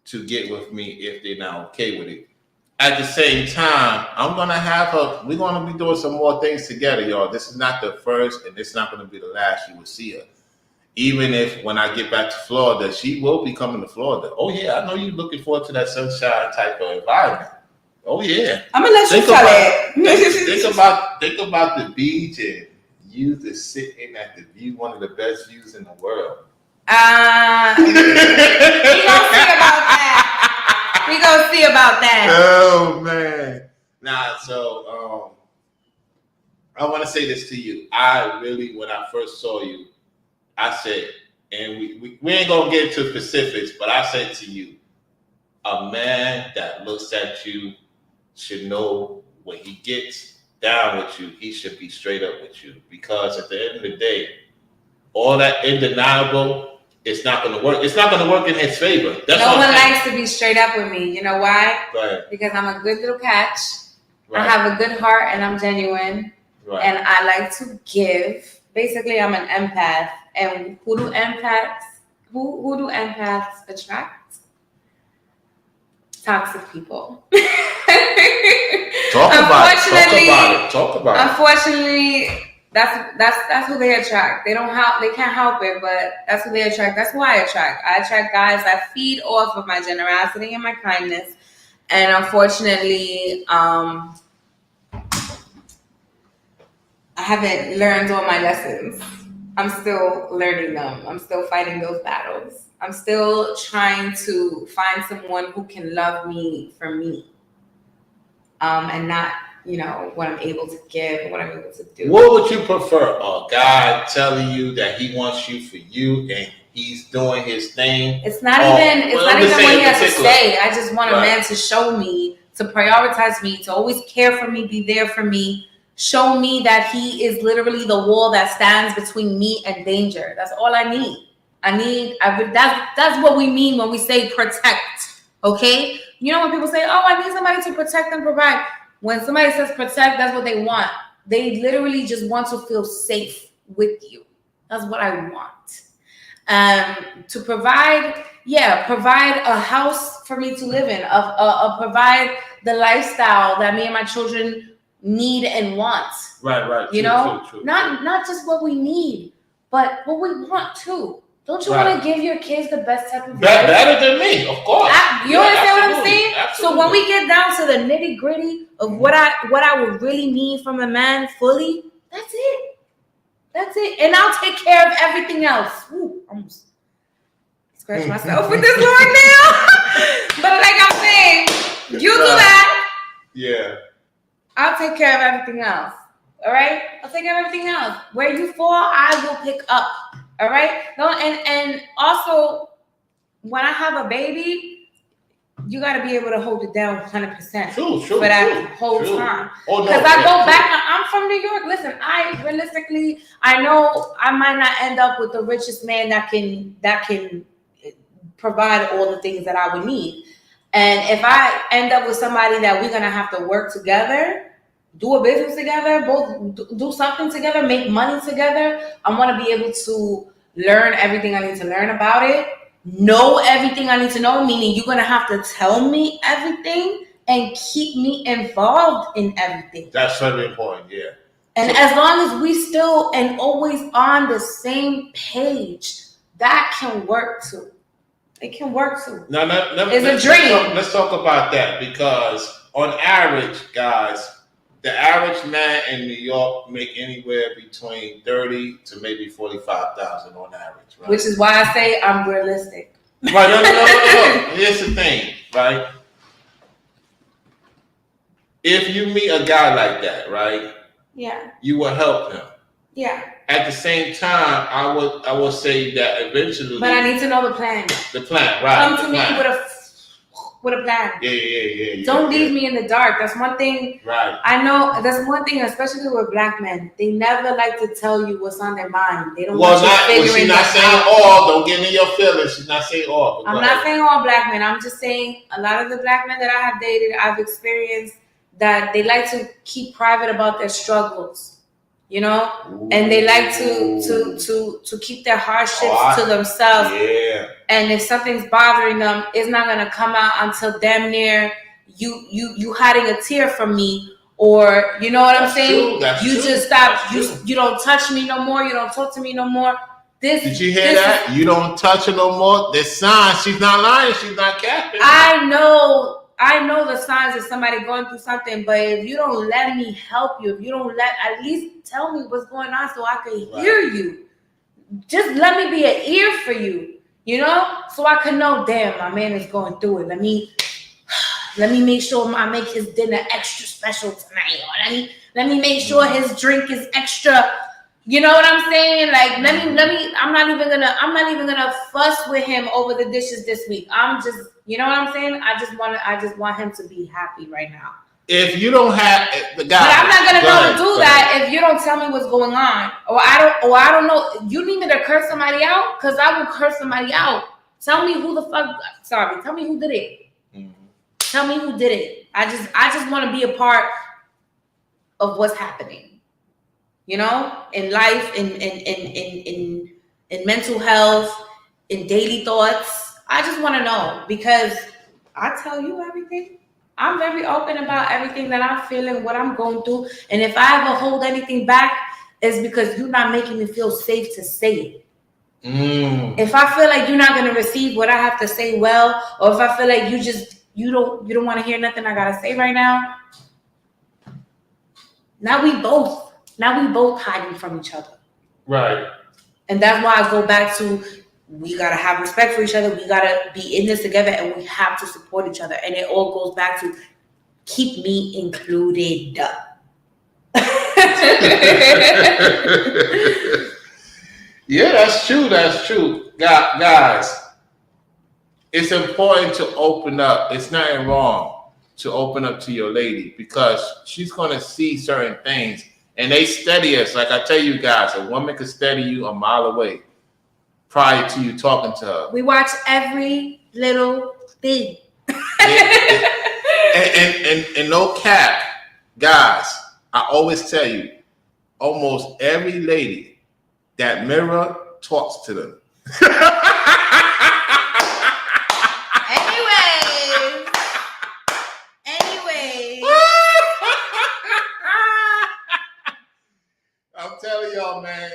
to get with me if they're not okay with it. At the same time, I'm gonna have her. We're gonna be doing some more things together, y'all. This is not the first, and it's not gonna be the last you will see her. Even if when I get back to Florida, she will be coming to Florida. Oh yeah, I know you're looking forward to that sunshine type of environment. Oh yeah, I'm gonna let you tell it. Think about the beach and you just sitting at the view, one of the best views in the world. We gonna see about that. Oh man. So I want to say this to you. I really, when I first saw you, I said, and we ain't gonna get into specifics, but I said to you, a man that looks at you should know when he gets down with you, he should be straight up with you. Because at the end of the day, all that undeniable, it's not gonna work. It's not gonna work in his favor. That's no one likes to be straight up with me. You know why? Right. Because I'm a good little catch. Right. I have a good heart and I'm genuine. Right. And I like to give. Basically, I'm an empath. And who do empaths attract? Toxic people. Talk about it. Unfortunately, that's who they attract. They can't help it, but that's who they attract. That's who I attract. I attract guys that feed off of my generosity and my kindness. And unfortunately, I haven't learned all my lessons. I'm still learning them. I'm still fighting those battles. I'm still trying to find someone who can love me for me. And not, what I'm able to give and what I'm able to do. What would you prefer? A guy telling you that he wants you for you and he's doing his thing? It's not even what he has to say. I just want a man to show me, to prioritize me, to always care for me, be there for me. Show me that he is literally the wall that stands between me and danger. That's all I need. That's what we mean when we say protect. Okay? You know when people say, "Oh, I need somebody to protect and provide." When somebody says protect, that's what they want. They literally just want to feel safe with you. That's what I want. To provide a house for me to live in. Provide the lifestyle that me and my children need and want. Right. True. Not just what we need, but what we want too. Don't you want to give your kids the best type of life? Better than me, of course. You understand what I'm saying? Absolutely. So when we get down to the nitty gritty of what I would really need from a man fully, that's it. And I'll take care of everything else. Ooh, almost scratch myself with this long nail. But like I'm saying, you do that. Yeah. I'll take care of everything else. All right? I'll take care of everything else. Where you fall, I will pick up. All right? No, and also, when I have a baby, you got to be able to hold it down 100% for that whole time. Because I go back, I'm from New York. Listen, I know I might not end up with the richest man that can provide all the things that I would need. And if I end up with somebody that we're going to have to work together, do a business together, both do something together, make money together, I want to be able to learn everything I need to learn about it, know everything I need to know, meaning you're going to have to tell me everything and keep me involved in everything. That's very important, yeah. And as long as we still and always on the same page, that can work too. It can work too. No, it's a dream. Let's talk about that, because on average, guys, the average man in New York make anywhere between 30 to maybe 45,000 on average, right? Which is why I say I'm realistic. Right, no. Here's the thing, right? If you meet a guy like that, right? Yeah. You will help him. Yeah. At the same time, I would say that eventually. But I need to know the plan. The plan, right? Come to me with a plan. Yeah. Don't leave me in the dark. That's one thing. Right. I know that's one thing, especially with black men. They never like to tell you what's on their mind. They don't want you figuring she's not saying all. Don't get in your feelings. She's not saying all. I'm not saying all black men. I'm just saying a lot of the black men that I have dated, I've experienced that they like to keep private about their struggles, you know, and they like to keep their hardships to themselves. Yeah. And if something's bothering them, it's not gonna come out until damn near you hiding a tear from me, or you know what I'm saying. You just stop. You don't touch me no more. You don't talk to me no more. Did you hear that? You don't touch her no more. The sign. She's not lying. She's not capping. I know the signs of somebody going through something, but if you don't let me help you, if you don't at least tell me what's going on so I can hear you. Just let me be an ear for you, you know? So I can know, damn, my man is going through it. Let me make sure I make his dinner extra special tonight. Or let me make sure his drink is extra. You know what I'm saying? Like, let me. I'm not even gonna fuss with him over the dishes this week. I'm just, you know what I'm saying? I just want him to be happy right now. If you don't have the guy, but I'm not gonna go and do that if you don't tell me what's going on, or I don't know. You need me to curse somebody out, because I will curse somebody out. Tell me who the fuck. Sorry, tell me who did it. Mm-hmm. Tell me who did it. I just want to be a part of what's happening. You know, in life, in mental health, in daily thoughts. I just want to know, because I tell you everything. I'm very open about everything that I'm feeling, what I'm going through. And if I ever hold anything back, it's because you're not making me feel safe to say it. If I feel like you're not going to receive what I have to say well, or if I feel like you don't want to hear nothing I got to say right now, now we both hiding from each other. Right. And that's why I go back to, we got to have respect for each other. We got to be in this together, and we have to support each other. And it all goes back to keep me included. Yeah, that's true. That's true. Guys, it's important to open up. It's nothing wrong to open up to your lady, because she's going to see certain things. And they study us. Like I tell you guys, a woman could study you a mile away prior to you talking to her. We watch every little thing. And no cap, guys, I always tell you, almost every lady that mirror talks to them. Anyways. I'm telling y'all, man,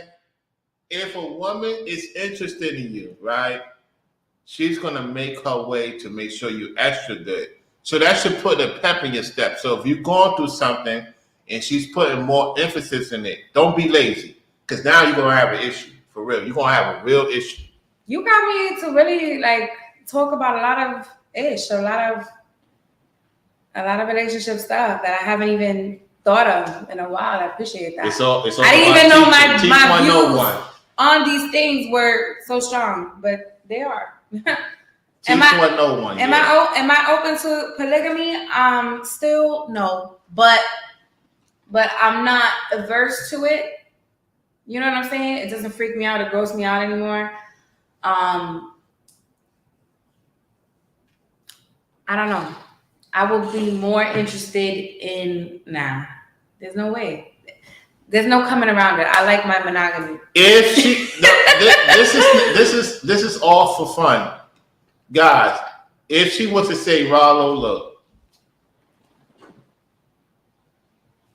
if a woman is interested in you, right, she's going to make her way to make sure you're extra good. So that should put a pep in your step. So if you're going through something and she's putting more emphasis in it, don't be lazy, because now you're going to have an issue. For real. You're going to have a real issue. You got me to really, talk about a lot of relationship stuff that I haven't even thought of in a while. I appreciate that. It's all I didn't even know my views on these things were so strong, but they are. Am I open to polygamy? Still no, but I'm not averse to it. You know what I'm saying? It doesn't freak me out. It gross me out anymore. I don't know. I will be more interested in there's no way. There's no coming around it. I like my monogamy. If she, this is all for fun, guys. If she was to say, Lola, look,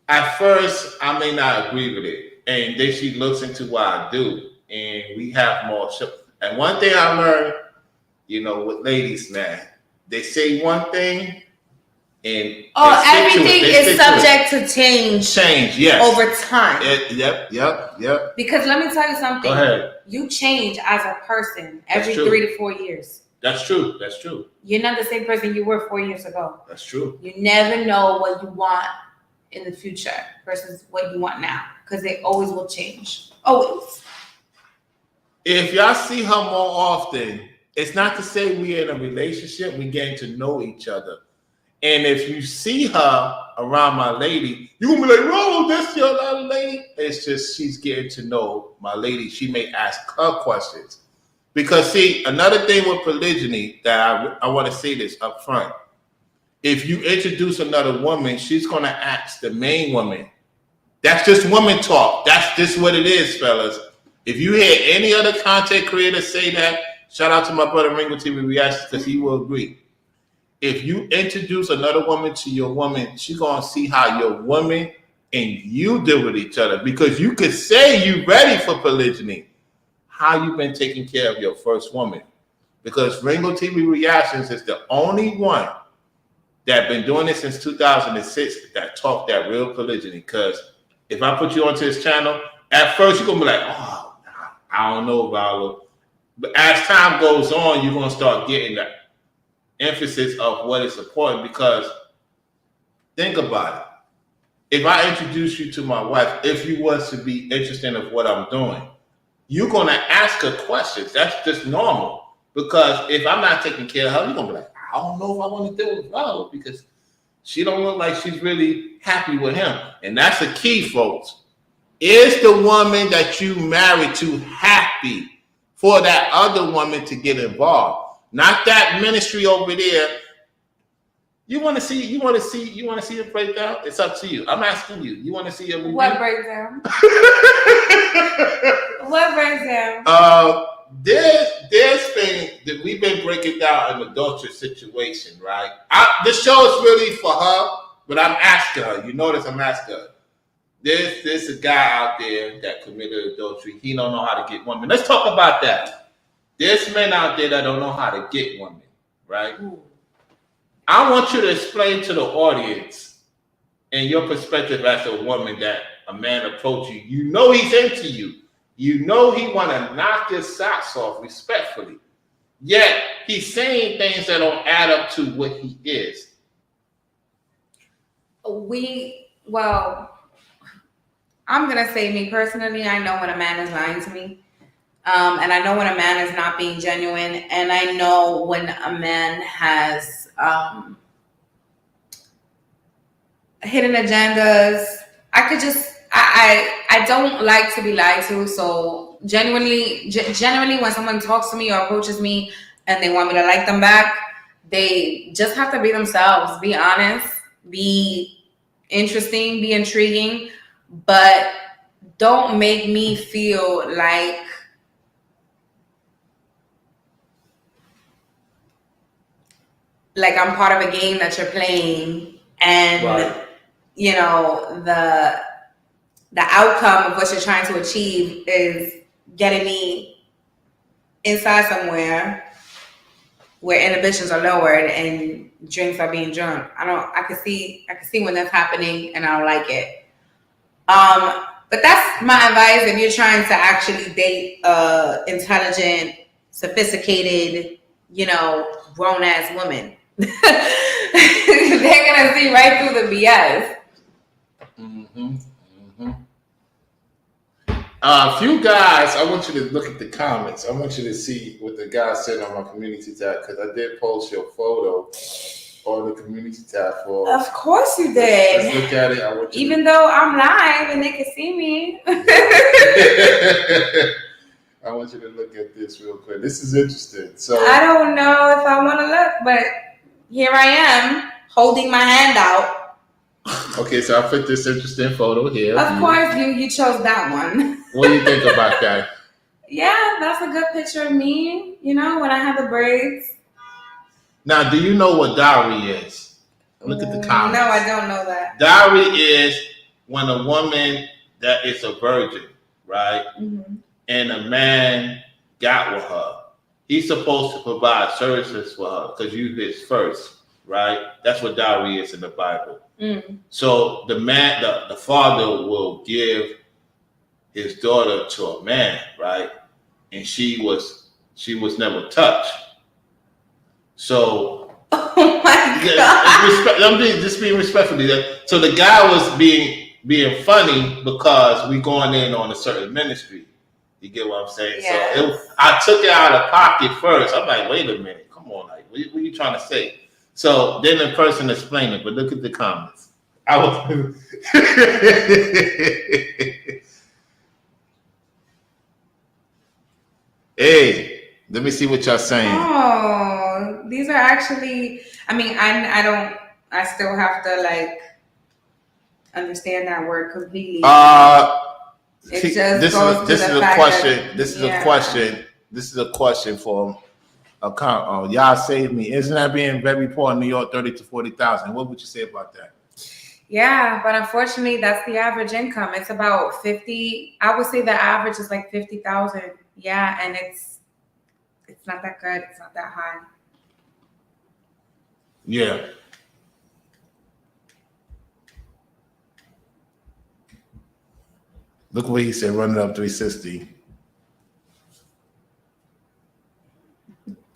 At first, I may not agree with it, and then she looks into what I do, and we have more. And one thing I learned, with ladies, man, they say one thing, and everything is subject to change. Yes, over time. Yep. Because let me tell you something. Go ahead. You change as a person every 3 to 4 years. That's true. You're not the same person you were 4 years ago. That's true. You never know what you want in the future versus what you want now, because they always will change. Always. If y'all see her more often, it's not to say we're in a relationship. We're getting to know each other. And if you see her around my lady, you're going to be like, "Roll, this your other lady." It's just she's getting to know my lady. She may ask her questions. Because, see, another thing with polygyny that I want to say this up front. If you introduce another woman, she's going to ask the main woman. That's just woman talk. That's just what it is, fellas. If you hear any other content creator say that, shout out to my brother Ringo TV Reactions, because he will agree. If you introduce another woman to your woman, she's going to see how your woman and you deal with each other. Because you could say you're ready for polygyny. How you been taking care of your first woman? Because Ringo TV Reactions is the only one that been doing this since 2006 that talk that real polygyny. Because if I put you onto this channel, at first you're going to be like, "Oh, I don't know, Valo." But as time goes on, you're going to start getting that emphasis of what is important. Because think about it. If I introduce you to my wife, if you was to be interested in what I'm doing, you're going to ask her questions. That's just normal. Because if I'm not taking care of her, you're going to be like, "I don't know if I want to deal with Valo because she don't look like she's really happy with him." And that's the key, folks. Is the woman that you married to happy for that other woman to get involved? Not that ministry over there. You want to see it break down? It's up to you. I'm asking you. You want to see a review? What breakdown? What breakdown? There's thing that we've been breaking down an adultery situation, right? This show is really for her, but I'm asking her. You notice I'm asking her. There's a guy out there that committed adultery. He don't know how to get women. Let's talk about that. There's men out there that don't know how to get women, right? Ooh. I want you to explain to the audience, in your perspective as a woman, that a man approach you. You know he's into you. You know he want to knock your socks off respectfully. Yet he's saying things that don't add up to what he is. I'm going to say, me personally, I know when a man is lying to me. And I know when a man is not being genuine. And I know when a man has hidden agendas. I don't like to be lied to. So generally, when someone talks to me or approaches me and they want me to like them back, they just have to be themselves, be honest, be interesting, be intriguing, but don't make me feel like I'm part of a game that you're playing, and right. You know, the outcome of what you're trying to achieve is getting me inside somewhere where inhibitions are lowered and drinks are being drunk. I can see when that's happening, and I don't like it. But that's my advice if you're trying to actually date intelligent, sophisticated, grown ass woman. They're gonna see right through the BS. A few guys, I want you to look at the comments. I want you to see what the guys said on my community tab, because I did post your photo on the community tab for. Of course you did. Let's look at it. Even though I'm live and they can see me. I want you to look at this real quick. This is interesting. So I don't know if I want to look, but here I am holding my hand out. Okay, so I put this interesting photo here. Of course, you chose that one. What do you think about that? Yeah, that's a good picture of me, when I have the braids. Now, do you know what dowry is? Look at the comments. No, I don't know that. Dowry is when a woman that is a virgin, right, and a man got with her, he's supposed to provide services for her because you his first, right? That's what dowry is in the Bible. So the man, the father will give his daughter to a man, right? And she was never touched. So oh my God. I'm just being respectful. So the guy was being funny because we going in on a certain ministry. You get what I'm saying? Yes. So I took it out of pocket first. I'm like, wait a minute, come on, like, what are you trying to say? So then the person explained it, but look at the comments. I was. Hey, let me see what y'all saying. Oh, these are actually. I mean, I still have to like understand that word completely. This is a question. This is a question for y'all save me. Isn't that being very poor in New York, 30 to 40,000? What would you say about that? Yeah, but unfortunately, that's the average income. It's about 50. I would say the average is like 50,000. Yeah, and it's not that good. It's not that high. Yeah. Look what he said, run it up 360.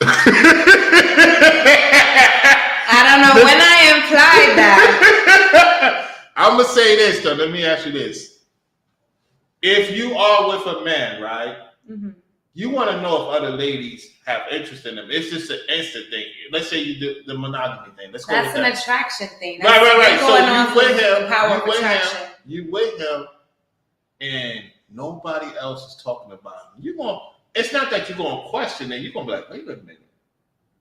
I don't know when I implied that. I'm going to say this, though. Let me ask you this. If you are with a man, right, you want to know if other ladies have interest in them. It's just an instant thing. Let's say you do the monogamy thing. Let's go That's with an that. attraction thing. Right. So you you with him, and nobody else is talking about him. It's not that you're going to question it. You're going to be like, wait a minute.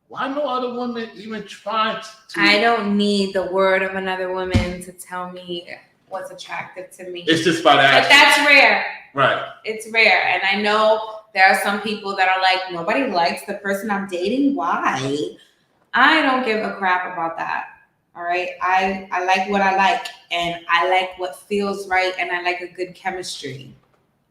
Why no other woman even tried to? I don't need the word of another woman to tell me what's attractive to me. It's just by that. But that's rare. Right. It's rare. And I know there are some people that are like, nobody likes the person I'm dating. Why? I don't give a crap about that. All right. I like what I like, and I like what feels right, and I like a good chemistry.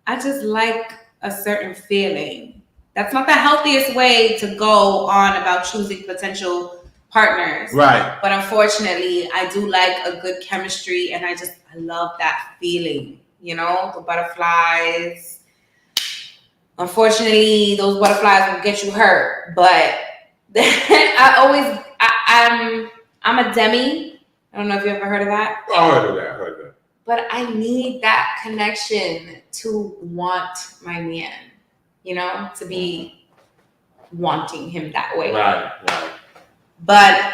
I just like a certain feeling. That's not the healthiest way to go on about choosing potential partners. Right. But unfortunately, I do like a good chemistry, and I love that feeling. You know, the butterflies. Unfortunately, those butterflies will get you hurt. But I'm a demi. I don't know if you ever heard of that. I heard of that. But I need that connection to want my man. You know, to be wanting him that way. Right. But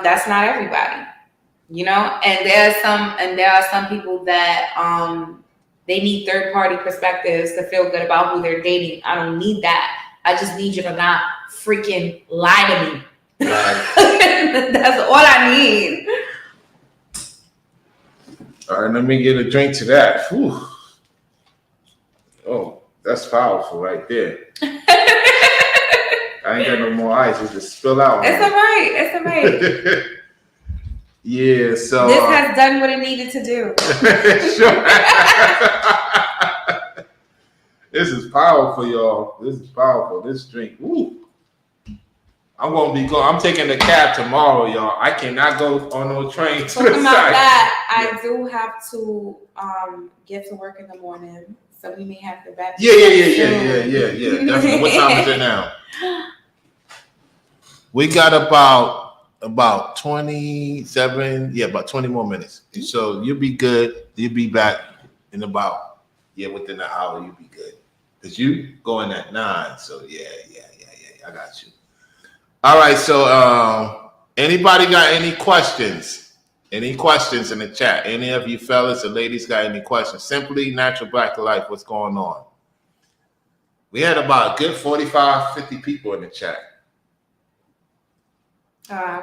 that's not everybody, you know. And there are some people that they need third-party perspectives to feel good about who they're dating. I don't need that. I just need you to not freaking lie to me. Right. That's all I need. All right, let me get a drink to that. Whew. Oh. That's powerful right there. I ain't got no more ice. It just spill out. It's all right. Yeah, so. This has done what it needed to do. Sure. This is powerful, y'all. This is powerful. This drink. Woo. I'm taking the cab tomorrow, y'all. I cannot go on no train. Talking about that, I do have to get to work in the morning. So we may have to back. Yeah. Definitely. What time is it now? We got about 27. Yeah, about 20 more minutes. So you'll be good. You'll be back in within an hour. You'll be good. Cause you going at 9. So yeah. I got you. All right. So anybody got any questions? Any questions in the chat? Any of you fellas or ladies got any questions? Simply Natural Black Life, what's going on? We had about a good 45, 50 people in the chat. I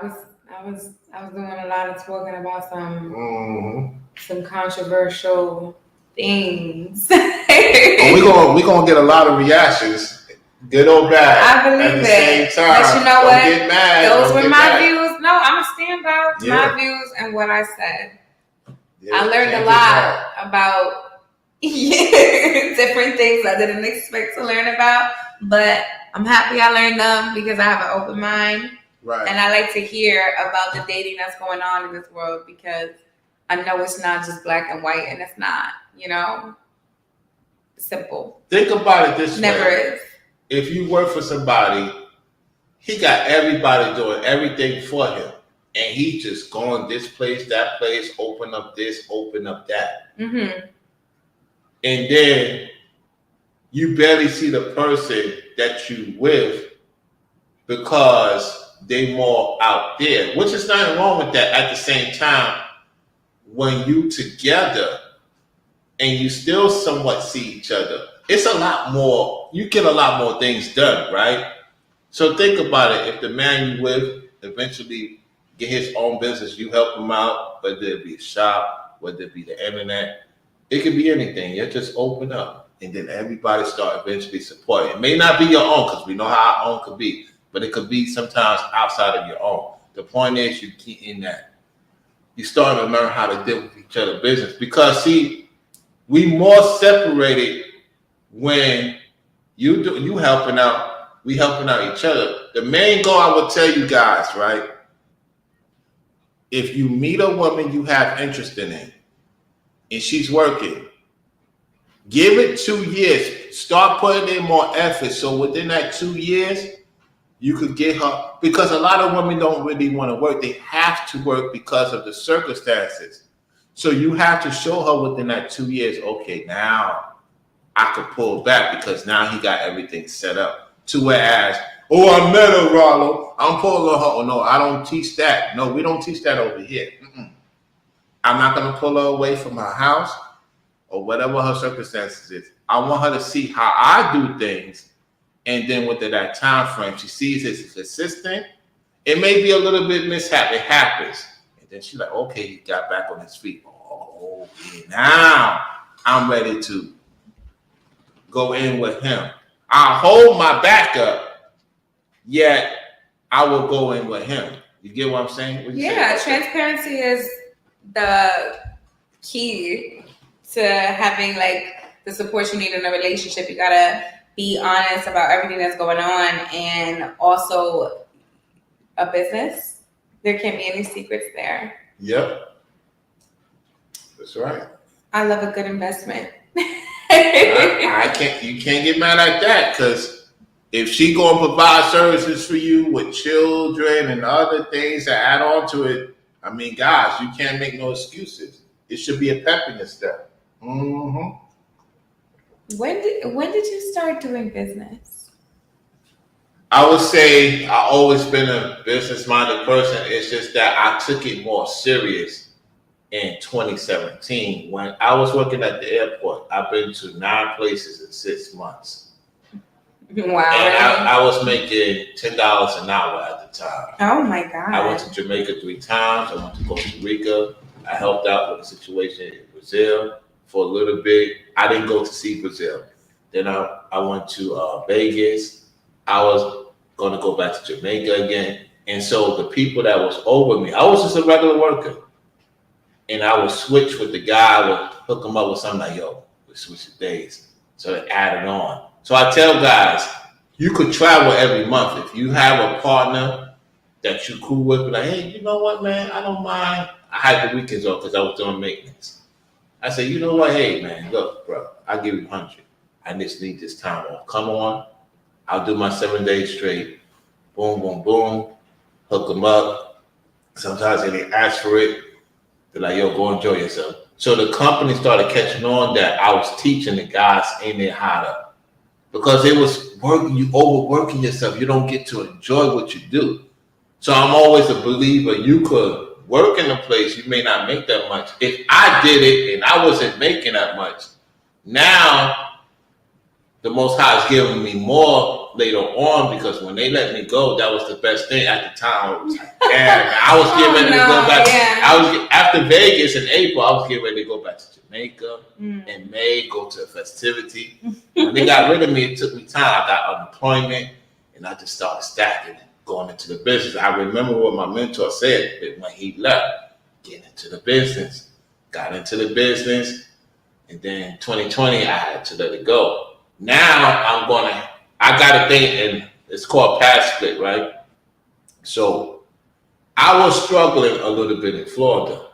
was doing a lot of talking about some controversial things. We're gonna get a lot of reactions, good or bad. I believe at the same time. But you know what? Get mad. Those were my views. No, I'm gonna stand by my views and what I said. Yeah, I learned a lot about different things I didn't expect to learn about, but I'm happy I learned them because I have an open mind. Right. And I like to hear about the dating that's going on in this world because I know it's not just black and white, and it's not, simple. Think about it this way. Never is. If you work for somebody, he got everybody doing everything for him. And he just going this place, that place, open up this, open up that. Mm-hmm. And then you barely see the person that you with because they more out there, which is nothing wrong with that. At the same time, when you together and you still somewhat see each other, it's a lot more, you get a lot more things done, right? So think about it. If the man you with eventually get his own business, you help him out, whether it be a shop, whether it be the internet, it could be anything. You just open up and then everybody start eventually supporting. It may not be your own because we know how our own could be, but it could be sometimes outside of your own. The point is you keep in that. You start to learn how to deal with each other's business because see, we more separated when you helping out, we helping out each other. The main goal I would tell you guys, right? If you meet a woman you have interest in and she's working, give it 2 years. Start putting in more effort. So within that 2 years, you could get her, because a lot of women don't really want to work. They have to work because of the circumstances. So you have to show her within that 2 years, okay, now I could pull back because now he got everything set up. To whereas, oh, I met her, Rollo. I'm pulling her. Oh, no, I don't teach that. No, we don't teach that over here. I'm not going to pull her away from her house or whatever her circumstances is. I want her to see how I do things. And then within that time frame, she sees it as consistent. It may be a little bit mishap. It happens. And then she's like, okay, he got back on his feet. Oh, okay, now I'm ready to go in with him. I'll hold my back up, yet I will go in with him. You get what I'm saying? Yeah, transparency is the key to having like the support you need in a relationship. You gotta be honest about everything that's going on, and also a business. There can't be any secrets there. Yep, that's right. I love a good investment. I can't. You can't get mad at that because if she gonna provide services for you with children and other things that add on to it, I mean, guys, you can't make no excuses. It should be a pep in your step. Mm-hmm. When did you start doing business? I would say I always been a business-minded person. It's just that I took it more serious in 2017 when I was working at the airport. I've been to 9 places in 6 months. Wow. And I was making $10 an hour at the time. Oh my God. I went to Jamaica 3 times. I went to Costa Rica. I helped out with a situation in Brazil for a little bit. I didn't go to see Brazil. Then I went to Vegas. I was going to go back to Jamaica again. And so the people that was over me, I was just a regular worker. And I would switch with the guy, I would hook him up with something like, yo, we switch the days. So it added on. So I tell guys, you could travel every month. If you have a partner that you cool with, be like, hey, you know what, man, I don't mind. I had the weekends off because I was doing maintenance. I said, you know what, hey, man, look, bro, I'll give you 100. I just need this time off. Come on. I'll do my 7 days straight. Boom, boom, boom. Hook them up. Sometimes they didn't ask for it. They're like, yo, go enjoy yourself. So the company started catching on that I was teaching the guys in there how to, because it was working, you overworking yourself. You don't get to enjoy what you do. So I'm always a believer. You could work in a place, you may not make that much. If I did it and I wasn't making that much, now the Most High is giving me more later on, because when they let me go, that was the best thing at the time. It was like, damn, I was getting ready to go back. Yeah. After Vegas in April, I was getting ready to go back to Jamaica in May, go to a festivity. When they got rid of me, it took me time. I got unemployment, and I just started stacking it, going into the business. I remember what my mentor said that when he left, getting into the business. got into the business, and then 2020 I had to let it go. Now I got a thing, and it's called pass split, right? So I was struggling a little bit in Florida.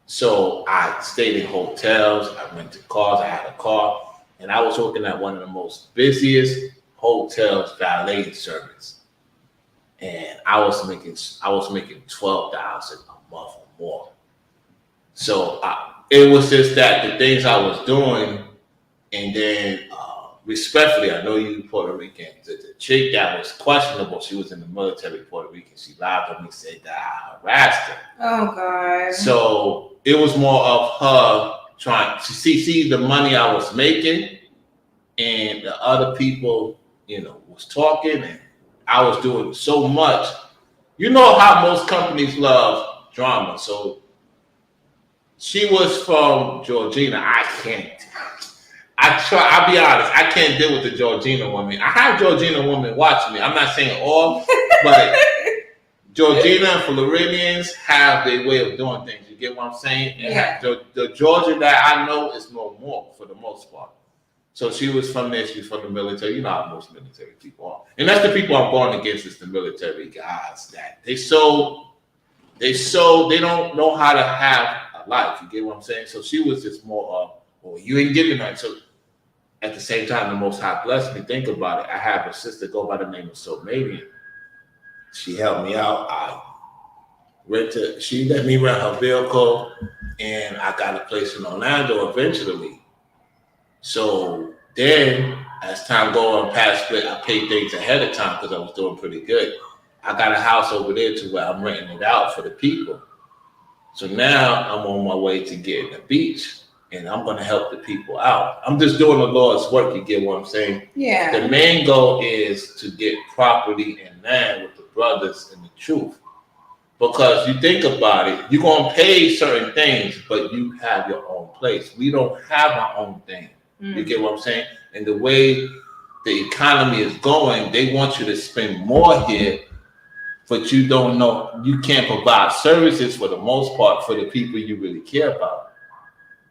So I stayed in hotels, I rented cars, I had a car, and I was working at one of the most busiest hotels valet service. And I was making 12,000 a month or more. So it was just that the things I was doing, and then respectfully, I know you Puerto Rican. The chick that was questionable, she was in the military Puerto Rican. She lied on me, said that I harassed her. Oh God. So it was more of her trying to see the money I was making, and the other people, was talking, and I was doing so much. You know how most companies love drama. So she was from Georgina. I'll be honest, I can't deal with the Georgina woman. I have Georgina women watch me. I'm not saying all, but Georgina and Floridians have their way of doing things. You get what I'm saying? Yeah. The Georgia that I know is no more for the most part. So she was from there. She's from the military. You know how most military people are. And that's the people I'm going against is the military guys that they don't know how to have a life. You get what I'm saying? So she was just more of, well, you ain't giving that. So at the same time, the Most High blessed me. Think about it. I have a sister go by the name of Somalian. She helped me out. She let me rent her vehicle, and I got a place in Orlando eventually. So then, as time go on past split, I paid things ahead of time because I was doing pretty good. I got a house over there to where I'm renting it out for the people. So now I'm on my way to getting the beach, and I'm going to help the people out. I'm just doing the Lord's work. You get what I'm saying? Yeah. The main goal is to get property and land with the brothers and the truth. Because you think about it, you're going to pay certain things, but you have your own place. We don't have our own thing. You get what I'm saying? And the way the economy is going, they want you to spend more here, but you don't know, you can't provide services for the most part for the people you really care about.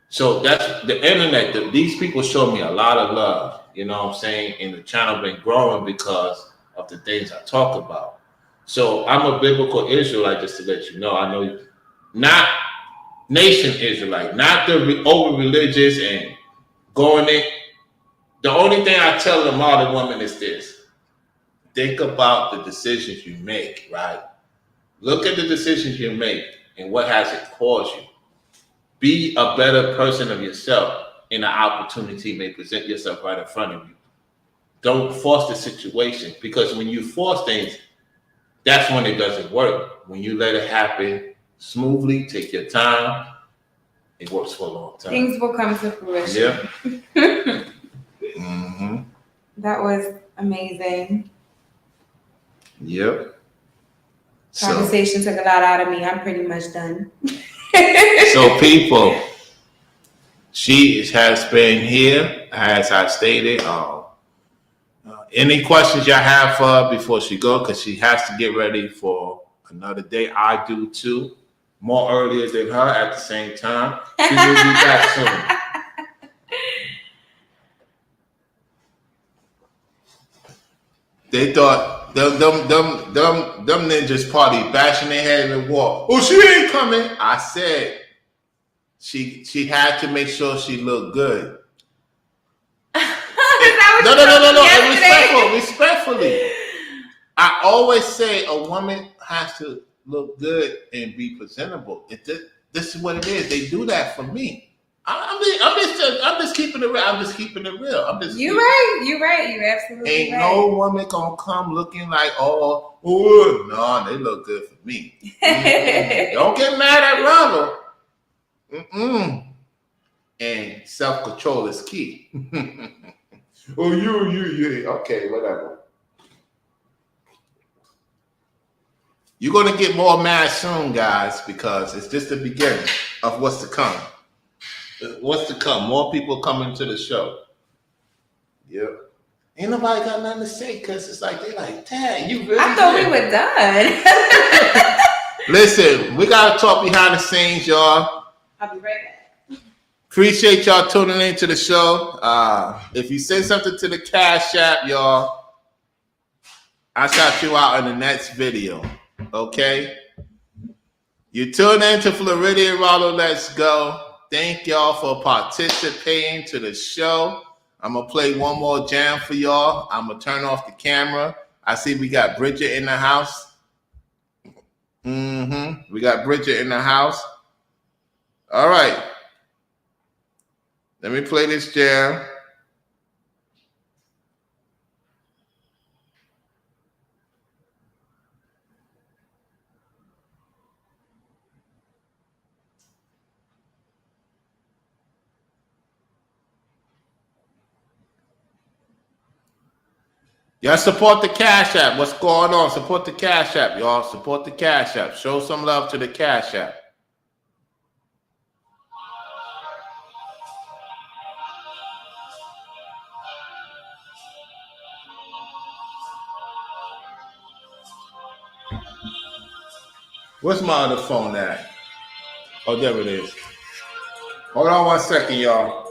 So that's the internet. These people show me a lot of love, you know what I'm saying? And the channel been growing because of the things I talk about. So I'm a biblical Israelite, just to let you know. I know you, not nation Israelite, not the over religious and going in. The only thing I tell them all the women is this: think about the decisions you make, right? Look at the decisions you make and what has it caused you. Be a better person of yourself, and an opportunity may present yourself right in front of you. Don't force the situation, because when you force things, that's when it doesn't work. When you let it happen smoothly, take your time, it works for a long time. Things will come to fruition. Yeah. Mm-hmm. That was amazing. Yep. Conversation took a lot out of me. I'm pretty much done. So people, she has been here, as I stated. Any questions y'all have for her before she go? Because she has to get ready for another day. I do too. More earlier than her at the same time. She will be back soon. They thought them ninjas party bashing their head in the wall. Oh, she ain't coming. I said she had to make sure she looked good. No. Respectfully. I always say a woman has to look good and be presentable. This is what it is. They do that for me. I'm just keeping it real. You're right. You're absolutely ain't right. no woman gonna come looking like, no, they look good for me. Don't get mad at Ronald. And self-control is key. Oh, you. Okay, whatever. You're gonna get more mad soon, guys, because it's just the beginning of what's to come. What's to come? More people coming to the show. Yep. Ain't nobody got nothing to say because it's like, they like, dang, you really I thought did. we were done. Listen, we got to talk behind the scenes, y'all. I'll be right back. Appreciate y'all tuning into the show. If you send something to the Cash App, y'all, I shout you out in the next video. Okay? You tune in to Floridian Rollo. Let's go. Thank y'all for participating to the show. I'm going to play one more jam for y'all. I'm going to turn off the camera. I see we got Bridget in the house. We got Bridget in the house. All right. Let me play this jam. Y'all support the Cash App. What's going on? Support the Cash App, y'all. Support the Cash App. Show some love to the Cash App. Where's my other phone at? Oh, there it is. Hold on 1 second, y'all.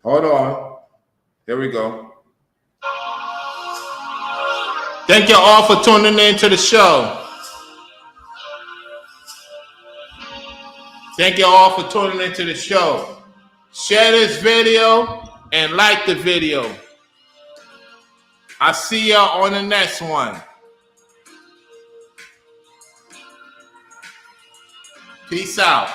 Hold on. Here we go. Thank you all for tuning in to the show. Thank you all for tuning into the show. Share this video and like the video. I'll see y'all on the next one. Peace out.